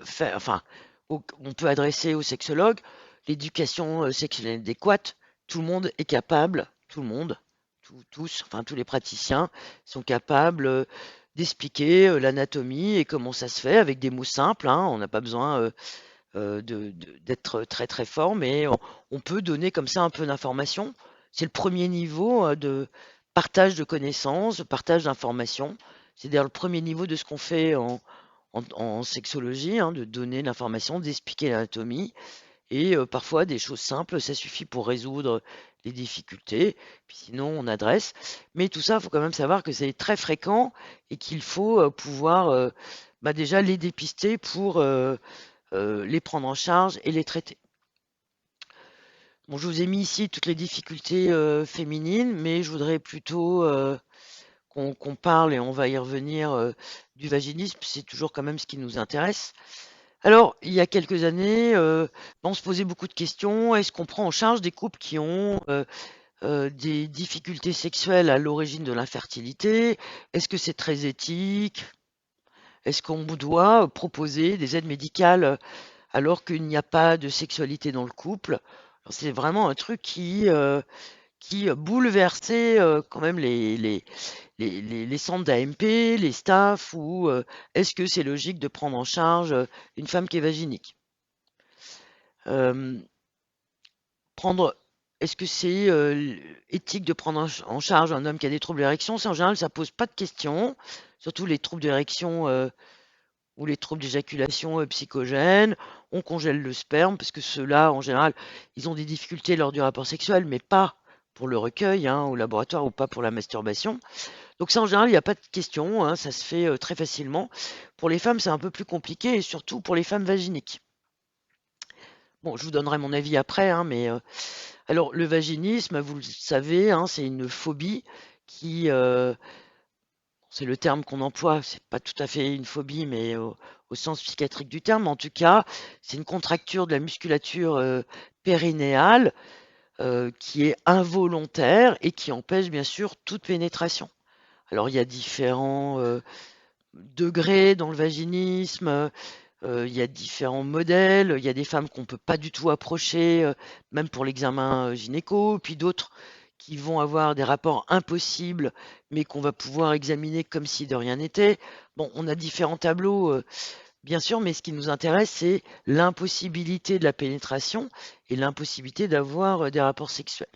faire, enfin, on peut adresser aux sexologues. L'éducation sexuelle adéquate, tout le monde est capable, tout le monde, tous, enfin tous les praticiens sont capables d'expliquer l'anatomie et comment ça se fait avec des mots simples, hein. On n'a pas besoin d'être très très fort, mais on peut donner comme ça un peu d'informations. C'est le premier niveau de partage de connaissances, de partage d'informations. C'est d'ailleurs le premier niveau de ce qu'on fait en sexologie, hein, de donner l'information, d'expliquer l'anatomie. Et parfois, des choses simples, ça suffit pour résoudre les difficultés. Puis sinon, on adresse. Mais tout ça, il faut quand même savoir que c'est très fréquent et qu'il faut pouvoir bah, déjà les dépister pour les prendre en charge et les traiter. Bon, je vous ai mis ici toutes les difficultés féminines, mais je voudrais plutôt qu'on parle, et on va y revenir, du vaginisme. C'est toujours quand même ce qui nous intéresse. Alors, il y a quelques années, on se posait beaucoup de questions. Est-ce qu'on prend en charge des couples qui ont des difficultés sexuelles à l'origine de l'infertilité? Est-ce que c'est très éthique? Est-ce qu'on doit proposer des aides médicales alors qu'il n'y a pas de sexualité dans le couple? Alors, c'est vraiment un truc qui bouleversait quand même les centres d'AMP, les staffs, ou est-ce que c'est logique de prendre en charge une femme qui est vaginique? Euh, prendre, est-ce que c'est éthique de prendre en charge un homme qui a des troubles d'érection? Ça, en général, ça pose pas de questions, surtout les troubles d'érection ou les troubles d'éjaculation psychogènes. On congèle le sperme parce que ceux-là, en général, ils ont des difficultés lors du rapport sexuel, mais pas pour le recueil, hein, au laboratoire, ou pas pour la masturbation. Donc ça, en général, il n'y a pas de question, hein, ça se fait très facilement. Pour les femmes, c'est un peu plus compliqué, et surtout pour les femmes vaginiques. Bon, je vous donnerai mon avis après, hein, mais alors le vaginisme, vous le savez, hein, c'est une phobie qui, c'est le terme qu'on emploie, c'est pas tout à fait une phobie, mais au sens psychiatrique du terme. En tout cas, c'est une contracture de la musculature périnéale qui est involontaire et qui empêche bien sûr toute pénétration. Alors il y a différents degrés dans le vaginisme, il y a différents modèles, il y a des femmes qu'on peut pas du tout approcher, même pour l'examen gynéco, puis d'autres qui vont avoir des rapports impossibles, mais qu'on va pouvoir examiner comme si de rien n'était. Bon, on a différents tableaux, bien sûr, mais ce qui nous intéresse, c'est l'impossibilité de la pénétration et l'impossibilité d'avoir des rapports sexuels.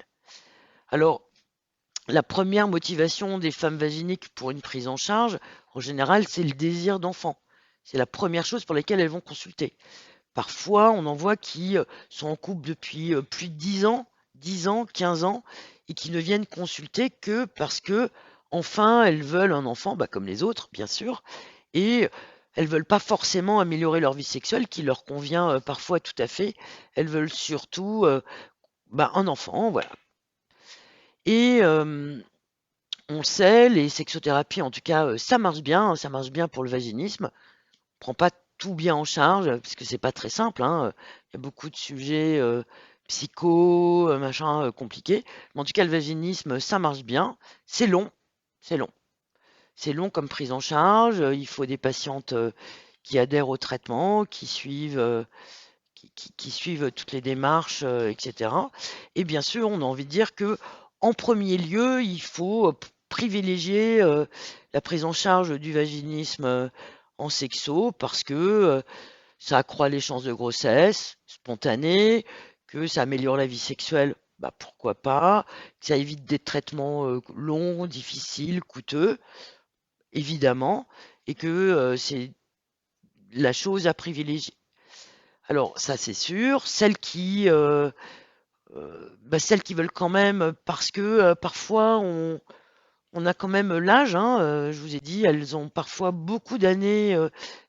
Alors, la première motivation des femmes vaginiques pour une prise en charge, en général, c'est le désir d'enfant. C'est la première chose pour laquelle elles vont consulter. Parfois, on en voit qui sont en couple depuis plus de 10 ans, 15 ans, et qui ne viennent consulter que parce que, enfin, elles veulent un enfant, bah, comme les autres, bien sûr, et elles veulent pas forcément améliorer leur vie sexuelle, qui leur convient parfois tout à fait. Elles veulent surtout bah, un enfant, voilà. Et on le sait, les sexothérapies, en tout cas, ça marche bien, hein, ça marche bien pour le vaginisme. On prend pas tout bien en charge, parce que c'est pas très simple, hein. Il y a beaucoup de sujets psycho, machin, compliqués. Mais en tout cas, le vaginisme, ça marche bien. C'est long, c'est long. C'est long comme prise en charge. Il faut des patientes qui adhèrent au traitement, qui suivent toutes les démarches, etc. Et bien sûr, on a envie de dire que en premier lieu, il faut privilégier la prise en charge du vaginisme en sexo parce que ça accroît les chances de grossesse spontanée, que ça améliore la vie sexuelle bah, pourquoi pas, que ça évite des traitements longs, difficiles, coûteux, évidemment, et que c'est la chose à privilégier. Alors ça c'est sûr, celles qui veulent quand même, parce que parfois on a quand même l'âge, hein, je vous ai dit, elles ont parfois beaucoup d'années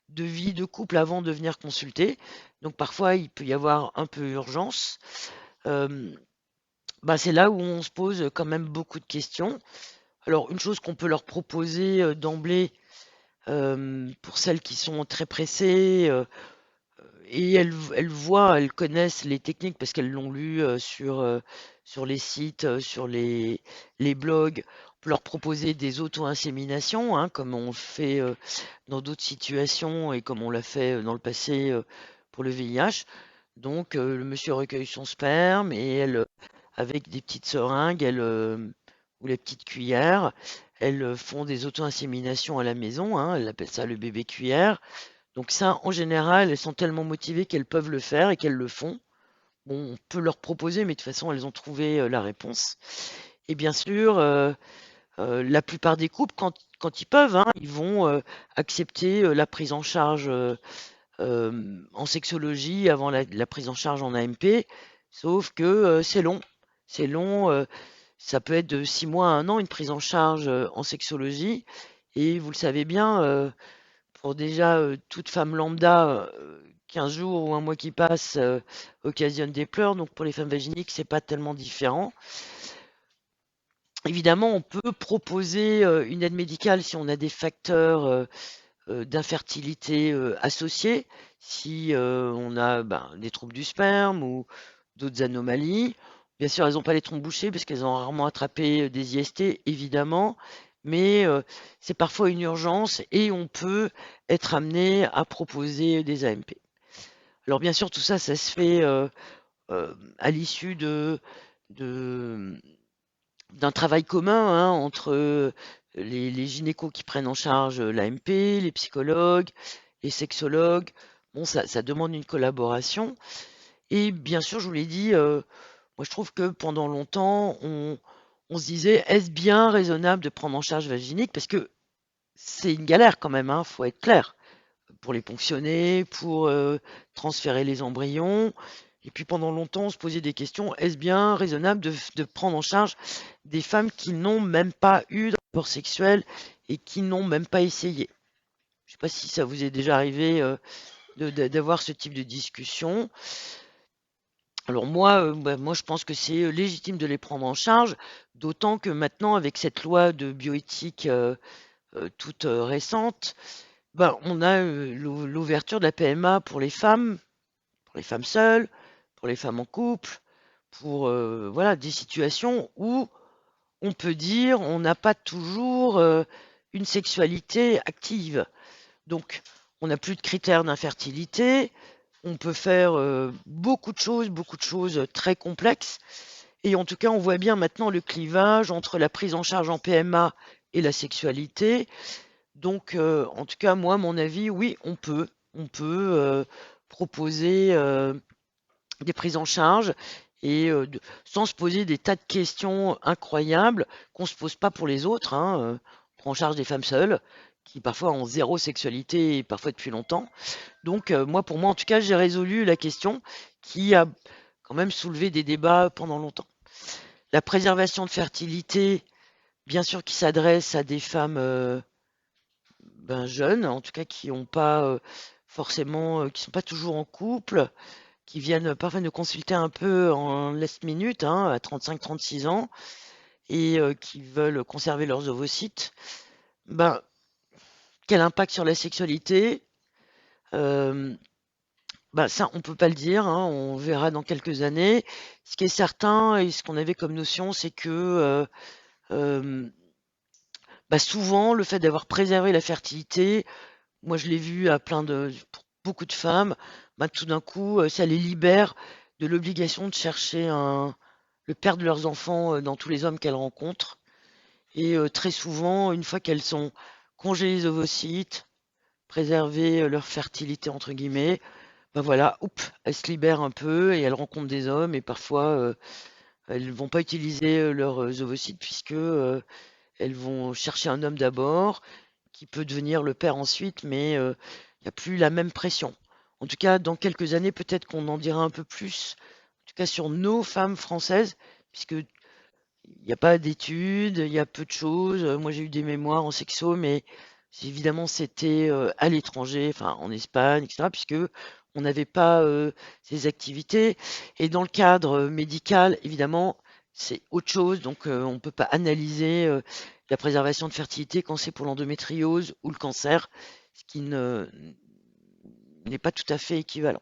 de vie de couple avant de venir consulter. Donc parfois, il peut y avoir un peu urgence. Euh, c'est là où on se pose quand même beaucoup de questions. Alors, une chose qu'on peut leur proposer d'emblée, pour celles qui sont très pressées, et elles connaissent les techniques parce qu'elles l'ont lu sur les sites, sur les blogs. On peut leur proposer des auto-inséminations, hein, comme on le fait dans d'autres situations et comme on l'a fait dans le passé pour le VIH. Donc, le monsieur recueille son sperme et elle, avec des petites seringues, ou les petites cuillères, elles font des auto-inséminations à la maison, hein, elles appellent ça le bébé cuillère. Donc ça, en général, elles sont tellement motivées qu'elles peuvent le faire et qu'elles le font. Bon, on peut leur proposer, mais de toute façon, elles ont trouvé la réponse. Et bien sûr, la plupart des couples, quand ils peuvent, hein, ils vont accepter la prise en charge en sexologie avant la prise en charge en AMP, sauf que c'est long. C'est long, ça peut être de 6 mois à 1 an, une prise en charge en sexologie. Et vous le savez bien, pour déjà toute femme lambda, 15 jours ou un mois qui passe occasionne des pleurs. Donc pour les femmes vaginiques, c'est pas tellement différent. Évidemment, on peut proposer une aide médicale si on a des facteurs d'infertilité associés, si on a des troubles du sperme ou d'autres anomalies. Bien sûr, elles n'ont pas les trompes bouchées parce qu'elles ont rarement attrapé des IST, évidemment, mais c'est parfois une urgence et on peut être amené à proposer des AMP. Alors bien sûr, tout ça, ça se fait à l'issue de- d'un travail commun, hein, entre les gynécos qui prennent en charge l'AMP, les psychologues, les sexologues. Bon, ça demande une collaboration. Et bien sûr, je vous l'ai dit, moi je trouve que pendant longtemps, on se disait, est-ce bien raisonnable de prendre en charge vaginique? Parce que c'est une galère quand même, hein, faut être clair. Pour les ponctionner, pour transférer les embryons. Et puis pendant longtemps, on se posait des questions, est-ce bien raisonnable de prendre en charge des femmes qui n'ont même pas eu de rapport sexuel et qui n'ont même pas essayé? Je ne sais pas si ça vous est déjà arrivé d'avoir ce type de discussion. Alors moi, moi je pense que c'est légitime de les prendre en charge, d'autant que maintenant avec cette loi de bioéthique toute récente, on a l'ouverture de la PMA pour les femmes seules, pour les femmes en couple, pour voilà, des situations où on peut dire on n'a pas toujours une sexualité active. Donc, on n'a plus de critères d'infertilité, on peut faire beaucoup de choses très complexes. Et en tout cas, on voit bien maintenant le clivage entre la prise en charge en PMA et la sexualité. Donc, en tout cas, moi, mon avis, oui, on peut proposer des prises en charge et sans se poser des tas de questions incroyables qu'on ne se pose pas pour les autres, hein. On prend en charge des femmes seules qui parfois ont zéro sexualité et parfois depuis longtemps. Donc, moi, pour moi, en tout cas, j'ai résolu la question qui a quand même soulevé des débats pendant longtemps. La préservation de fertilité, bien sûr, qui s'adresse à des femmes jeunes, en tout cas qui ont pas forcément, qui sont pas toujours en couple, qui viennent parfois nous consulter un peu en last minute, hein, à 35-36 ans, et qui veulent conserver leurs ovocytes. Ben, quel impact sur la sexualité? Euh, Ça, on peut pas le dire, hein, on verra dans quelques années. Ce qui est certain et ce qu'on avait comme notion, c'est que euh, souvent, le fait d'avoir préservé la fertilité, moi je l'ai vu pour beaucoup de femmes, tout d'un coup, ça les libère de l'obligation de chercher le père de leurs enfants dans tous les hommes qu'elles rencontrent. Et très souvent, une fois qu'elles sont congées les ovocytes, préservé leur fertilité entre guillemets, voilà, oups, elles se libèrent un peu et elles rencontrent des hommes et parfois Elles vont pas utiliser leurs ovocytes puisque elles vont chercher un homme d'abord, qui peut devenir le père ensuite, mais il n'y a plus la même pression. En tout cas, dans quelques années, peut-être qu'on en dira un peu plus, en tout cas sur nos femmes françaises, puisque il n'y a pas d'études, il y a peu de choses. Moi, j'ai eu des mémoires en sexo, mais évidemment, c'était à l'étranger, enfin en Espagne, etc., puisque on n'avait pas ces activités. Et dans le cadre médical, évidemment, c'est autre chose. Donc, on ne peut pas analyser la préservation de fertilité quand c'est pour l'endométriose ou le cancer, ce qui n'est pas tout à fait équivalent.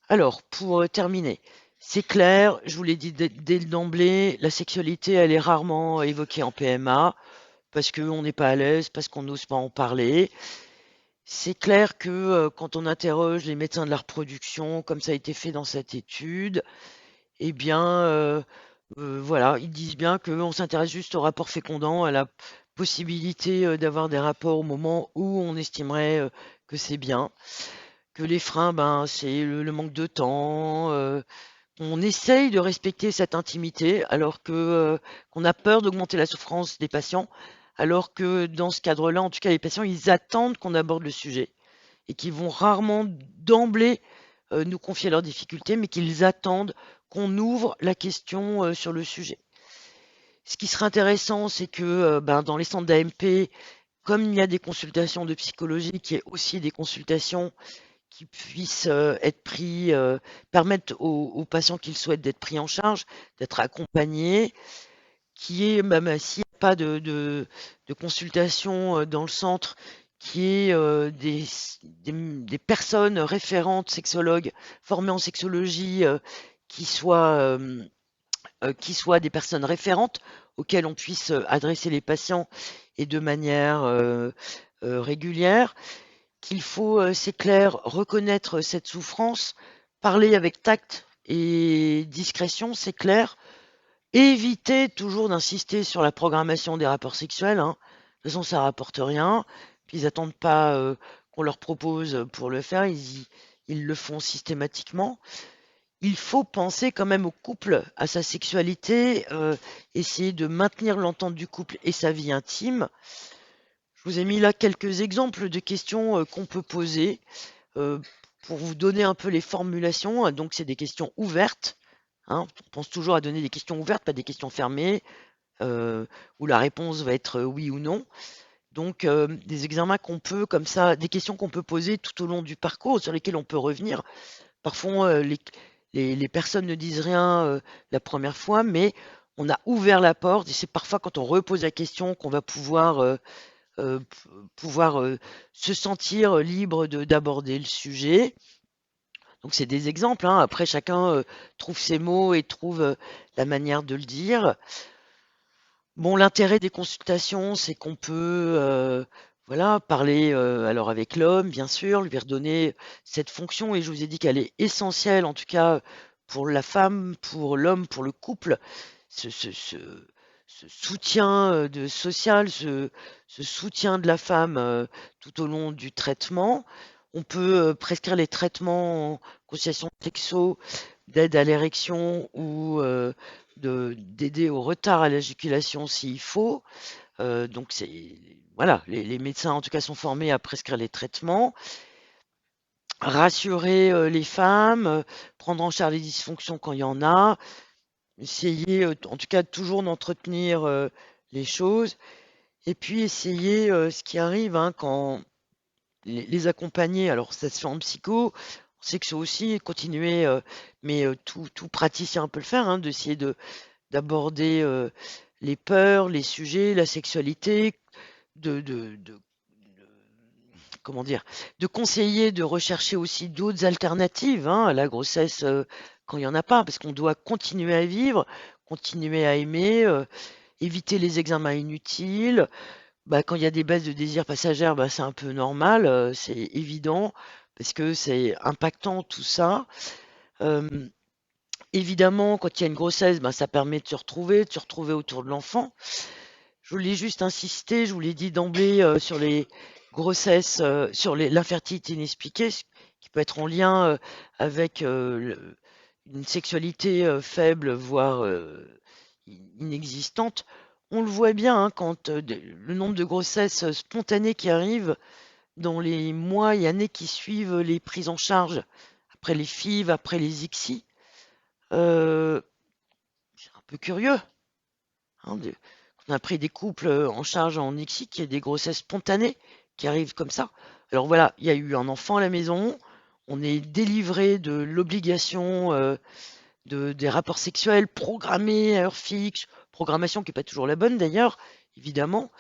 Alors, pour terminer, c'est clair, je vous l'ai dit dès d'emblée, la sexualité, elle est rarement évoquée en PMA parce qu'on n'est pas à l'aise, parce qu'on n'ose pas en parler. C'est clair que quand on interroge les médecins de la reproduction, comme ça a été fait dans cette étude, eh bien, voilà, ils disent bien qu'on s'intéresse juste au rapport fécondant, à la possibilité d'avoir des rapports au moment où on estimerait que c'est bien, que les freins, ben, c'est le manque de temps. On essaye de respecter cette intimité alors que qu'on a peur d'augmenter la souffrance des patients, alors que dans ce cadre-là, en tout cas, les patients, ils attendent qu'on aborde le sujet et qu'ils vont rarement d'emblée nous confier leurs difficultés, mais qu'ils attendent qu'on ouvre la question sur le sujet. Ce qui serait intéressant, c'est que ben, dans les centres d'AMP, comme il y a des consultations de psychologie, qu'il y ait aussi des consultations qui puissent être pris, permettre aux patients qui le souhaitent d'être pris en charge, d'être accompagnés, qui est, même s'il n'y a pas de consultation dans le centre, qui est des personnes référentes sexologues formées en sexologie qui soient des personnes référentes auxquelles on puisse adresser les patients et de manière régulière, qu'il faut, c'est clair, reconnaître cette souffrance, parler avec tact et discrétion, c'est clair, éviter toujours d'insister sur la programmation des rapports sexuels, hein. De toute façon, ça rapporte rien. Puis ils attendent pas qu'on leur propose pour le faire, ils le font systématiquement. Il faut penser quand même au couple, à sa sexualité, essayer de maintenir l'entente du couple et sa vie intime. Je vous ai mis là quelques exemples de questions qu'on peut poser euh, pour vous donner un peu les formulations. Donc, c'est des questions ouvertes, hein. On pense toujours à donner des questions ouvertes, pas des questions fermées, où la réponse va être oui ou non. Donc, des examens qu'on peut, comme ça, des questions qu'on peut poser tout au long du parcours, sur lesquelles on peut revenir. Parfois, les personnes ne disent rien la première fois, mais on a ouvert la porte, et c'est parfois quand on repose la question qu'on va euh, pouvoir se sentir libre d'aborder le sujet. Donc c'est des exemples, hein. Après, chacun trouve ses mots et trouve la manière de le dire. Bon, l'intérêt des consultations, c'est qu'on peut voilà, parler alors avec l'homme, bien sûr, lui redonner cette fonction. Et je vous ai dit qu'elle est essentielle, en tout cas pour la femme, pour l'homme, pour le couple, ce, ce- ce- ce soutien social, ce soutien de la femme tout au long du traitement. On peut prescrire les traitements en conciliation sexo, d'aide à l'érection ou d'aider au retard à l'éjaculation s'il faut. Donc c'est voilà, les médecins en tout cas sont formés à prescrire les traitements, rassurer les femmes, prendre en charge les dysfonctions quand il y en a, essayer en tout cas toujours d'entretenir les choses, et puis essayer ce qui arrive hein, quand les accompagner. Alors ça se fait en psycho, en sexo aussi, continuer, mais tout praticien peut le faire, hein, d'essayer d'aborder les peurs, les sujets, la sexualité, de comment dire, de conseiller, de rechercher aussi d'autres alternatives hein, à la grossesse quand il n'y en a pas, parce qu'on doit continuer à vivre, continuer à aimer, éviter les examens inutiles. Bah, quand il y a des baisses de désir passagères, bah, c'est un peu normal, c'est évident, parce que c'est impactant tout ça. Euh, Évidemment, quand il y a une grossesse, bah, ça permet de se retrouver autour de l'enfant. Je voulais juste insister, je vous l'ai dit d'emblée, sur les grossesses, sur l'infertilité inexpliquée, qui peut être en lien avec une sexualité faible, voire inexistante. On le voit bien hein, quand le nombre de grossesses spontanées qui arrivent dans les mois et années qui suivent les prises en charge, après les FIV, après les ICSI. Euh, c'est un peu curieux. Hein, on a pris des couples en charge en ICSI qui a des grossesses spontanées qui arrivent comme ça. Alors voilà, il y a eu un enfant à la maison, on est délivré de l'obligation des rapports sexuels programmés à heure fixe, programmation qui n'est pas toujours la bonne d'ailleurs, évidemment.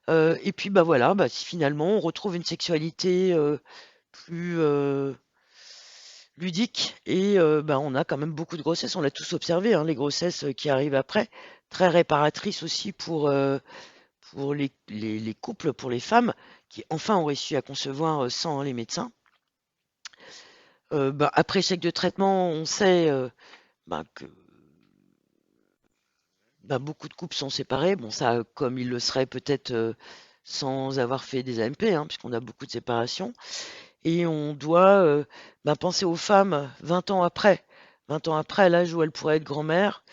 Et puis bah voilà, bah, si finalement on retrouve une sexualité plus ludique et bah, on a quand même beaucoup de grossesses, on l'a tous observé, hein, les grossesses qui arrivent après, très réparatrices aussi pour les couples, pour les femmes qui enfin ont réussi à concevoir sans les médecins. Bah, après chèque de traitement, on sait bah, que bah, beaucoup de couples sont séparés. Bon, ça, comme ils le seraient peut-être sans avoir fait des AMP, hein, puisqu'on a beaucoup de séparations. Et on doit bah, penser aux femmes 20 ans après. 20 ans après, à l'âge où elles pourraient être grand-mères.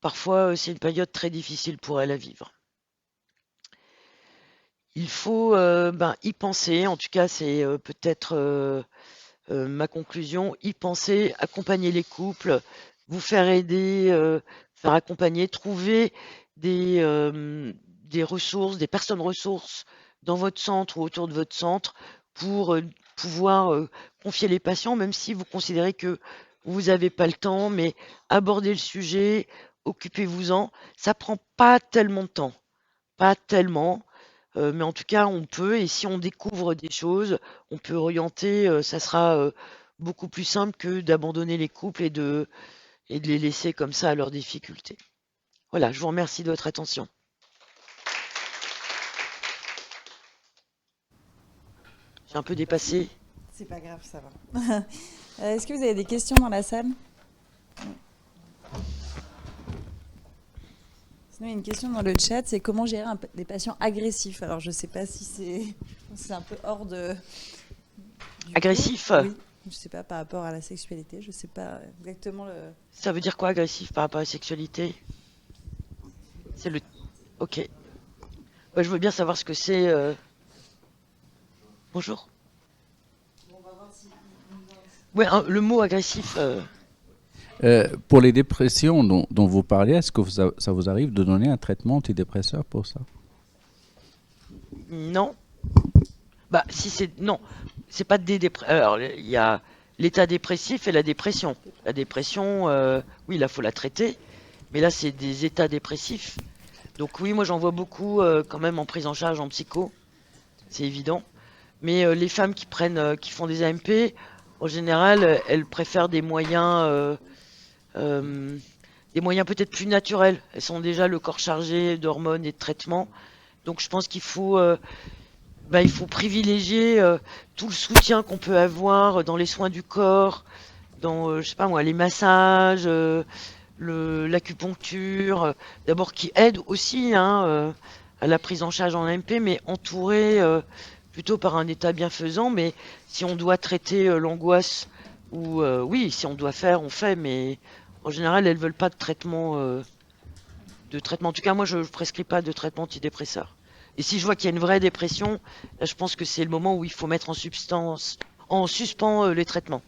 Parfois, c'est une période très difficile pour elles à vivre. Il faut ben, y penser, en tout cas, c'est peut-être ma conclusion, y penser, accompagner les couples, vous faire aider, faire accompagner, trouver des ressources, des personnes ressources dans votre centre ou autour de votre centre pour pouvoir confier les patients, même si vous considérez que vous n'avez pas le temps, mais aborder le sujet, occupez-vous-en. Ça prend pas tellement de temps, pas tellement. Mais en tout cas, on peut, et si on découvre des choses, on peut orienter, ça sera beaucoup plus simple que d'abandonner les couples et de les laisser comme ça à leurs difficultés. Voilà, je vous remercie de votre attention. J'ai un peu dépassé. C'est pas grave, ça va. Est-ce que vous avez des questions dans la salle? Sinon, il y a une question dans le chat, c'est comment gérer des patients agressifs. Alors, je sais pas si c'est un peu hors de... Agressif? Oui, je sais pas, par rapport à la sexualité, je sais pas exactement le... Ça veut dire quoi, agressif, par rapport à la sexualité? C'est le... Ok. Ouais, je veux bien savoir ce que c'est. Bonjour. Ouais, hein, le mot agressif. Pour les dépressions dont vous parlez, est-ce que ça vous arrive de donner un traitement antidépresseur pour ça? Non. Bah, si c'est... Non. C'est pas des dépressions. Alors, il y a l'état dépressif et la dépression. La dépression, oui, là, faut la traiter. Mais là, c'est des états dépressifs. Donc oui, moi, j'en vois beaucoup quand même en prise en charge en psycho. C'est évident. Mais les femmes qui qui font des AMP, en général, elles préfèrent euh, des moyens peut-être plus naturels. Elles sont déjà le corps chargé d'hormones et de traitements. Donc je pense qu'il faut, bah, il faut privilégier tout le soutien qu'on peut avoir dans les soins du corps, dans, je sais pas moi, les massages, l'acupuncture, d'abord qui aide aussi hein, à la prise en charge en AMP, mais entouré plutôt par un état bienfaisant. Mais si on doit traiter l'angoisse, ou oui, si on doit faire, on fait, mais en général, elles veulent pas de traitement, En tout cas, moi, je ne prescris pas de traitement antidépresseur. Et si je vois qu'il y a une vraie dépression, là, je pense que c'est le moment où il faut mettre en suspens les traitements.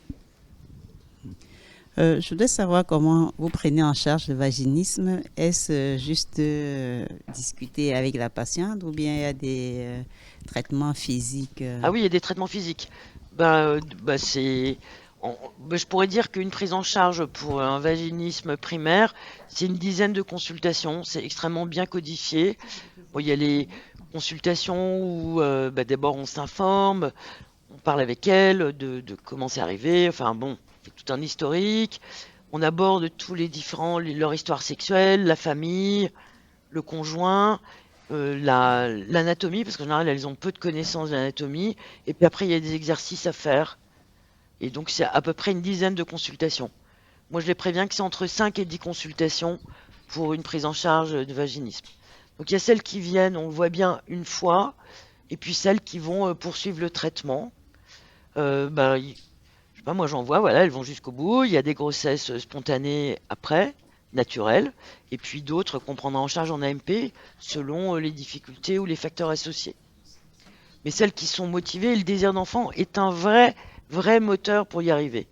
Je voudrais savoir comment vous prenez en charge le vaginisme. Est-ce juste discuter avec la patiente ou bien il y a des traitements physiques Ah oui, il y a des traitements physiques. Bah, je pourrais dire qu'une prise en charge pour un vaginisme primaire, c'est une dizaine de consultations. C'est extrêmement bien codifié. Bon, il y a les consultations où bah, d'abord on s'informe, on parle avec elle de comment c'est arrivé. Enfin bon, c'est tout un historique. On aborde tous les différents, leur histoire sexuelle, la famille, le conjoint, l'anatomie, parce qu'en général elles ont peu de connaissances de l'anatomie. Et puis après il y a des exercices à faire. Et donc c'est à peu près une dizaine de consultations. Moi je les préviens que c'est entre 5 et 10 consultations pour une prise en charge de vaginisme. Donc il y a celles qui viennent, on le voit bien, une fois, et puis celles qui vont poursuivre le traitement. Ben, pas, moi j'en vois, voilà, elles vont jusqu'au bout. Il y a des grossesses spontanées après, naturelles, et puis d'autres qu'on prendra en charge en AMP selon les difficultés ou les facteurs associés. Mais celles qui sont motivées, le désir d'enfant est un vrai moteur pour y arriver.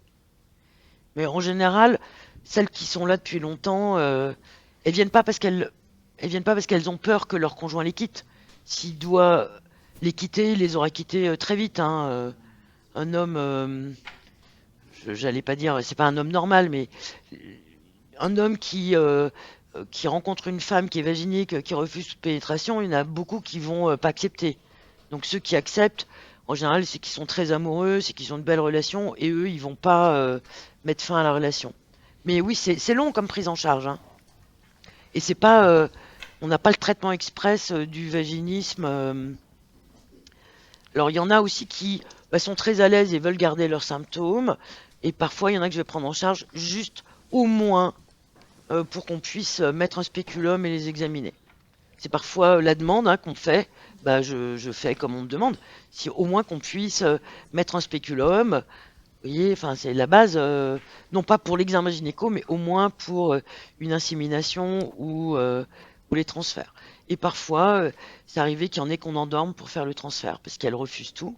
Mais en général, celles qui sont là depuis longtemps, elles viennent pas parce qu'elles ont peur que leur conjoint les quitte. S'il doit les quitter, il les aura quittés très vite, hein. Un homme, j'allais pas dire, c'est pas un homme normal, mais un homme qui rencontre une femme qui est vaginique, qui refuse toute pénétration, il y en a beaucoup qui vont pas accepter. Donc ceux qui acceptent, en général, c'est qu'ils sont très amoureux, c'est qu'ils ont de belles relations, et eux, ils vont pas mettre fin à la relation. Mais oui, c'est long comme prise en charge, hein. Et c'est pas, on n'a pas le traitement express du vaginisme. Alors il y en a aussi qui sont très à l'aise et veulent garder leurs symptômes, et parfois il y en a que je vais prendre en charge juste au moins pour qu'on puisse mettre un spéculum et les examiner. C'est parfois la demande, hein, qu'on fait. Je fais comme on me demande. Si au moins qu'on puisse mettre un spéculum, vous voyez, enfin c'est la base, non pas pour l'examen gynéco, mais au moins pour une insémination ou les transferts. Et parfois, c'est arrivé qu'il y en ait qu'on endorme pour faire le transfert, parce qu'elles refusent tout.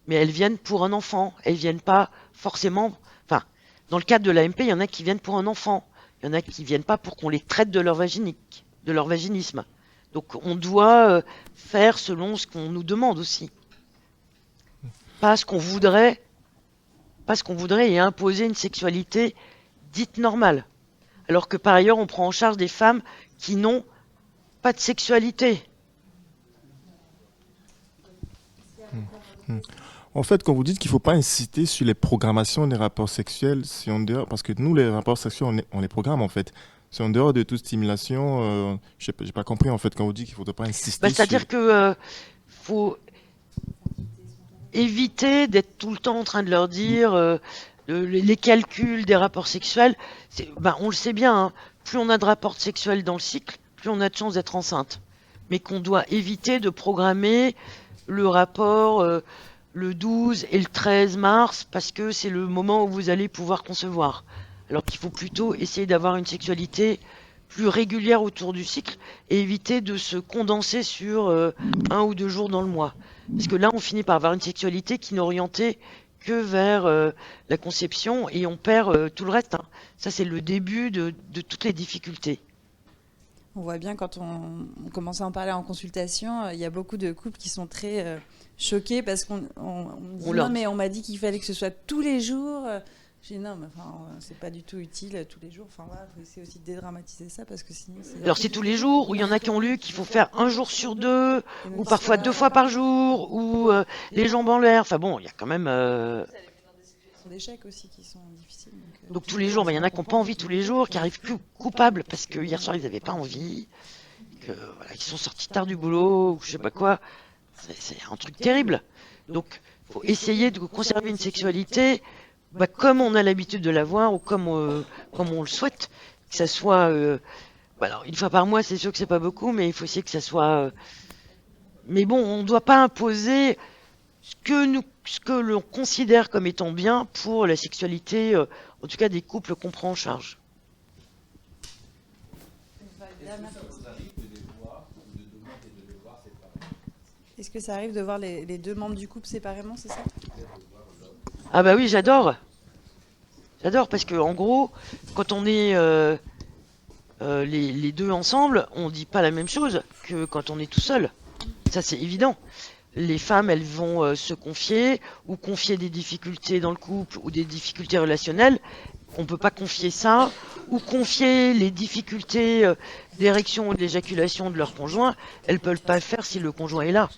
Mais elles viennent pour un enfant. Elles viennent pas forcément. Enfin, dans le cadre de l'AMP, il y en a qui viennent pour un enfant. Il y en a qui viennent pas pour qu'on les traite de leur vaginisme. Donc on doit faire selon ce qu'on nous demande aussi. Pas ce qu'on voudrait et imposer une sexualité dite normale. Alors que par ailleurs, on prend en charge des femmes qui n'ont pas de sexualité. En fait, quand vous dites qu'il ne faut pas insister sur les programmations des rapports sexuels, c'est en dehors, parce que nous, les rapports sexuels, on les programme en fait. C'est en dehors de toute stimulation. Je n'ai pas compris en fait quand vous dites qu'il ne faut pas insister C'est-à-dire que faut éviter d'être tout le temps en train de leur dire les calculs des rapports sexuels. On le sait bien, hein, plus on a de rapports sexuels dans le cycle, plus on a de chances d'être enceinte. Mais qu'on doit éviter de programmer le rapport le 12 et le 13 mars parce que c'est le moment où vous allez pouvoir concevoir. Alors qu'il faut plutôt essayer d'avoir une sexualité plus régulière autour du cycle et éviter de se condenser sur 1 ou 2 jours dans le mois. Parce que là, on finit par avoir une sexualité qui n'est orientée que vers la conception et on perd tout le reste, hein. Ça, c'est le début de toutes les difficultés. On voit bien quand on commence à en parler en consultation, il y a beaucoup de couples qui sont très choqués parce qu'on dit non mais on m'a dit qu'il fallait que ce soit tous les jours. J'ai dit non mais enfin c'est pas du tout utile tous les jours. Enfin voilà, faut essayer aussi de dédramatiser ça parce que sinon. Alors c'est tous les jours ou il y en a qui ont lu qu'il faut faire 1 jour sur 2 ou parfois 2 fois par jour ou les jambes en l'air. Enfin bon, il y a quand même. D'échecs aussi qui sont difficiles. Donc tous les jours, il y en a qui n'ont pas envie tous les jours, qui arrivent coupables parce que hier soir ils n'avaient pas envie, qu'ils sont sortis tard du boulot ou je sais pas quoi. C'est un truc terrible. Donc il faut essayer de conserver une sexualité comme on a l'habitude de l'avoir ou comme on le souhaite. Que ça soit, alors 1 fois par mois, c'est sûr que c'est pas beaucoup, mais il faut essayer que ça soit. Mais bon, on ne doit pas imposer ce que l'on considère comme étant bien pour la sexualité, en tout cas des couples qu'on prend en charge. Est-ce que ça arrive de voir les 2 membres du couple séparément, c'est ça? Ah bah oui, j'adore. J'adore parce que en gros, quand on est les 2 ensemble, on dit pas la même chose que quand on est tout seul. Ça c'est évident. Les femmes, elles vont se confier ou confier des difficultés dans le couple ou des difficultés relationnelles. On ne peut pas confier ça ou confier les difficultés d'érection ou d'éjaculation de leur conjoint. Elles ne peuvent pas le faire si le conjoint est là.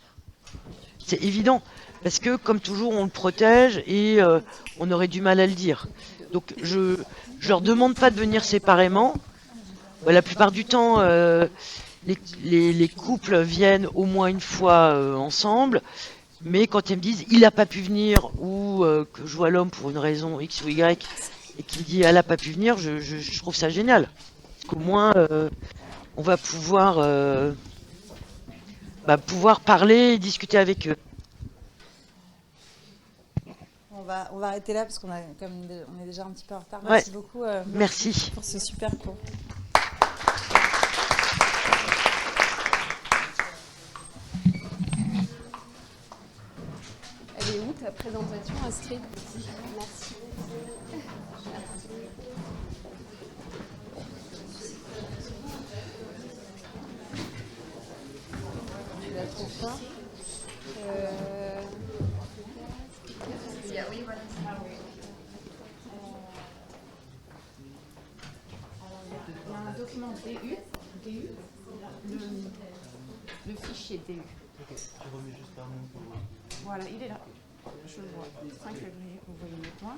C'est évident parce que, comme toujours, on le protège et on aurait du mal à le dire. Donc, je leur demande pas de venir séparément. La plupart du temps, les couples viennent au moins 1 fois ensemble, mais quand ils me disent il n'a pas pu venir ou que je vois l'homme pour une raison X ou Y et qu'il me dit elle n'a pas pu venir, je trouve ça génial. Parce qu'au moins on va pouvoir parler et discuter avec eux. On On va arrêter là parce qu'on on est déjà un petit peu en retard. Ouais. Merci beaucoup Merci. pour ce super cours. Elle est où ta présentation, Astrid? Merci. Tu la trouves pas? Oui, voilà. Il y a un document DU, le fichier DU. Ok, je remets juste par nom. Voilà, il est là. Je le vois. 5 février, vous voyez mieux que moi.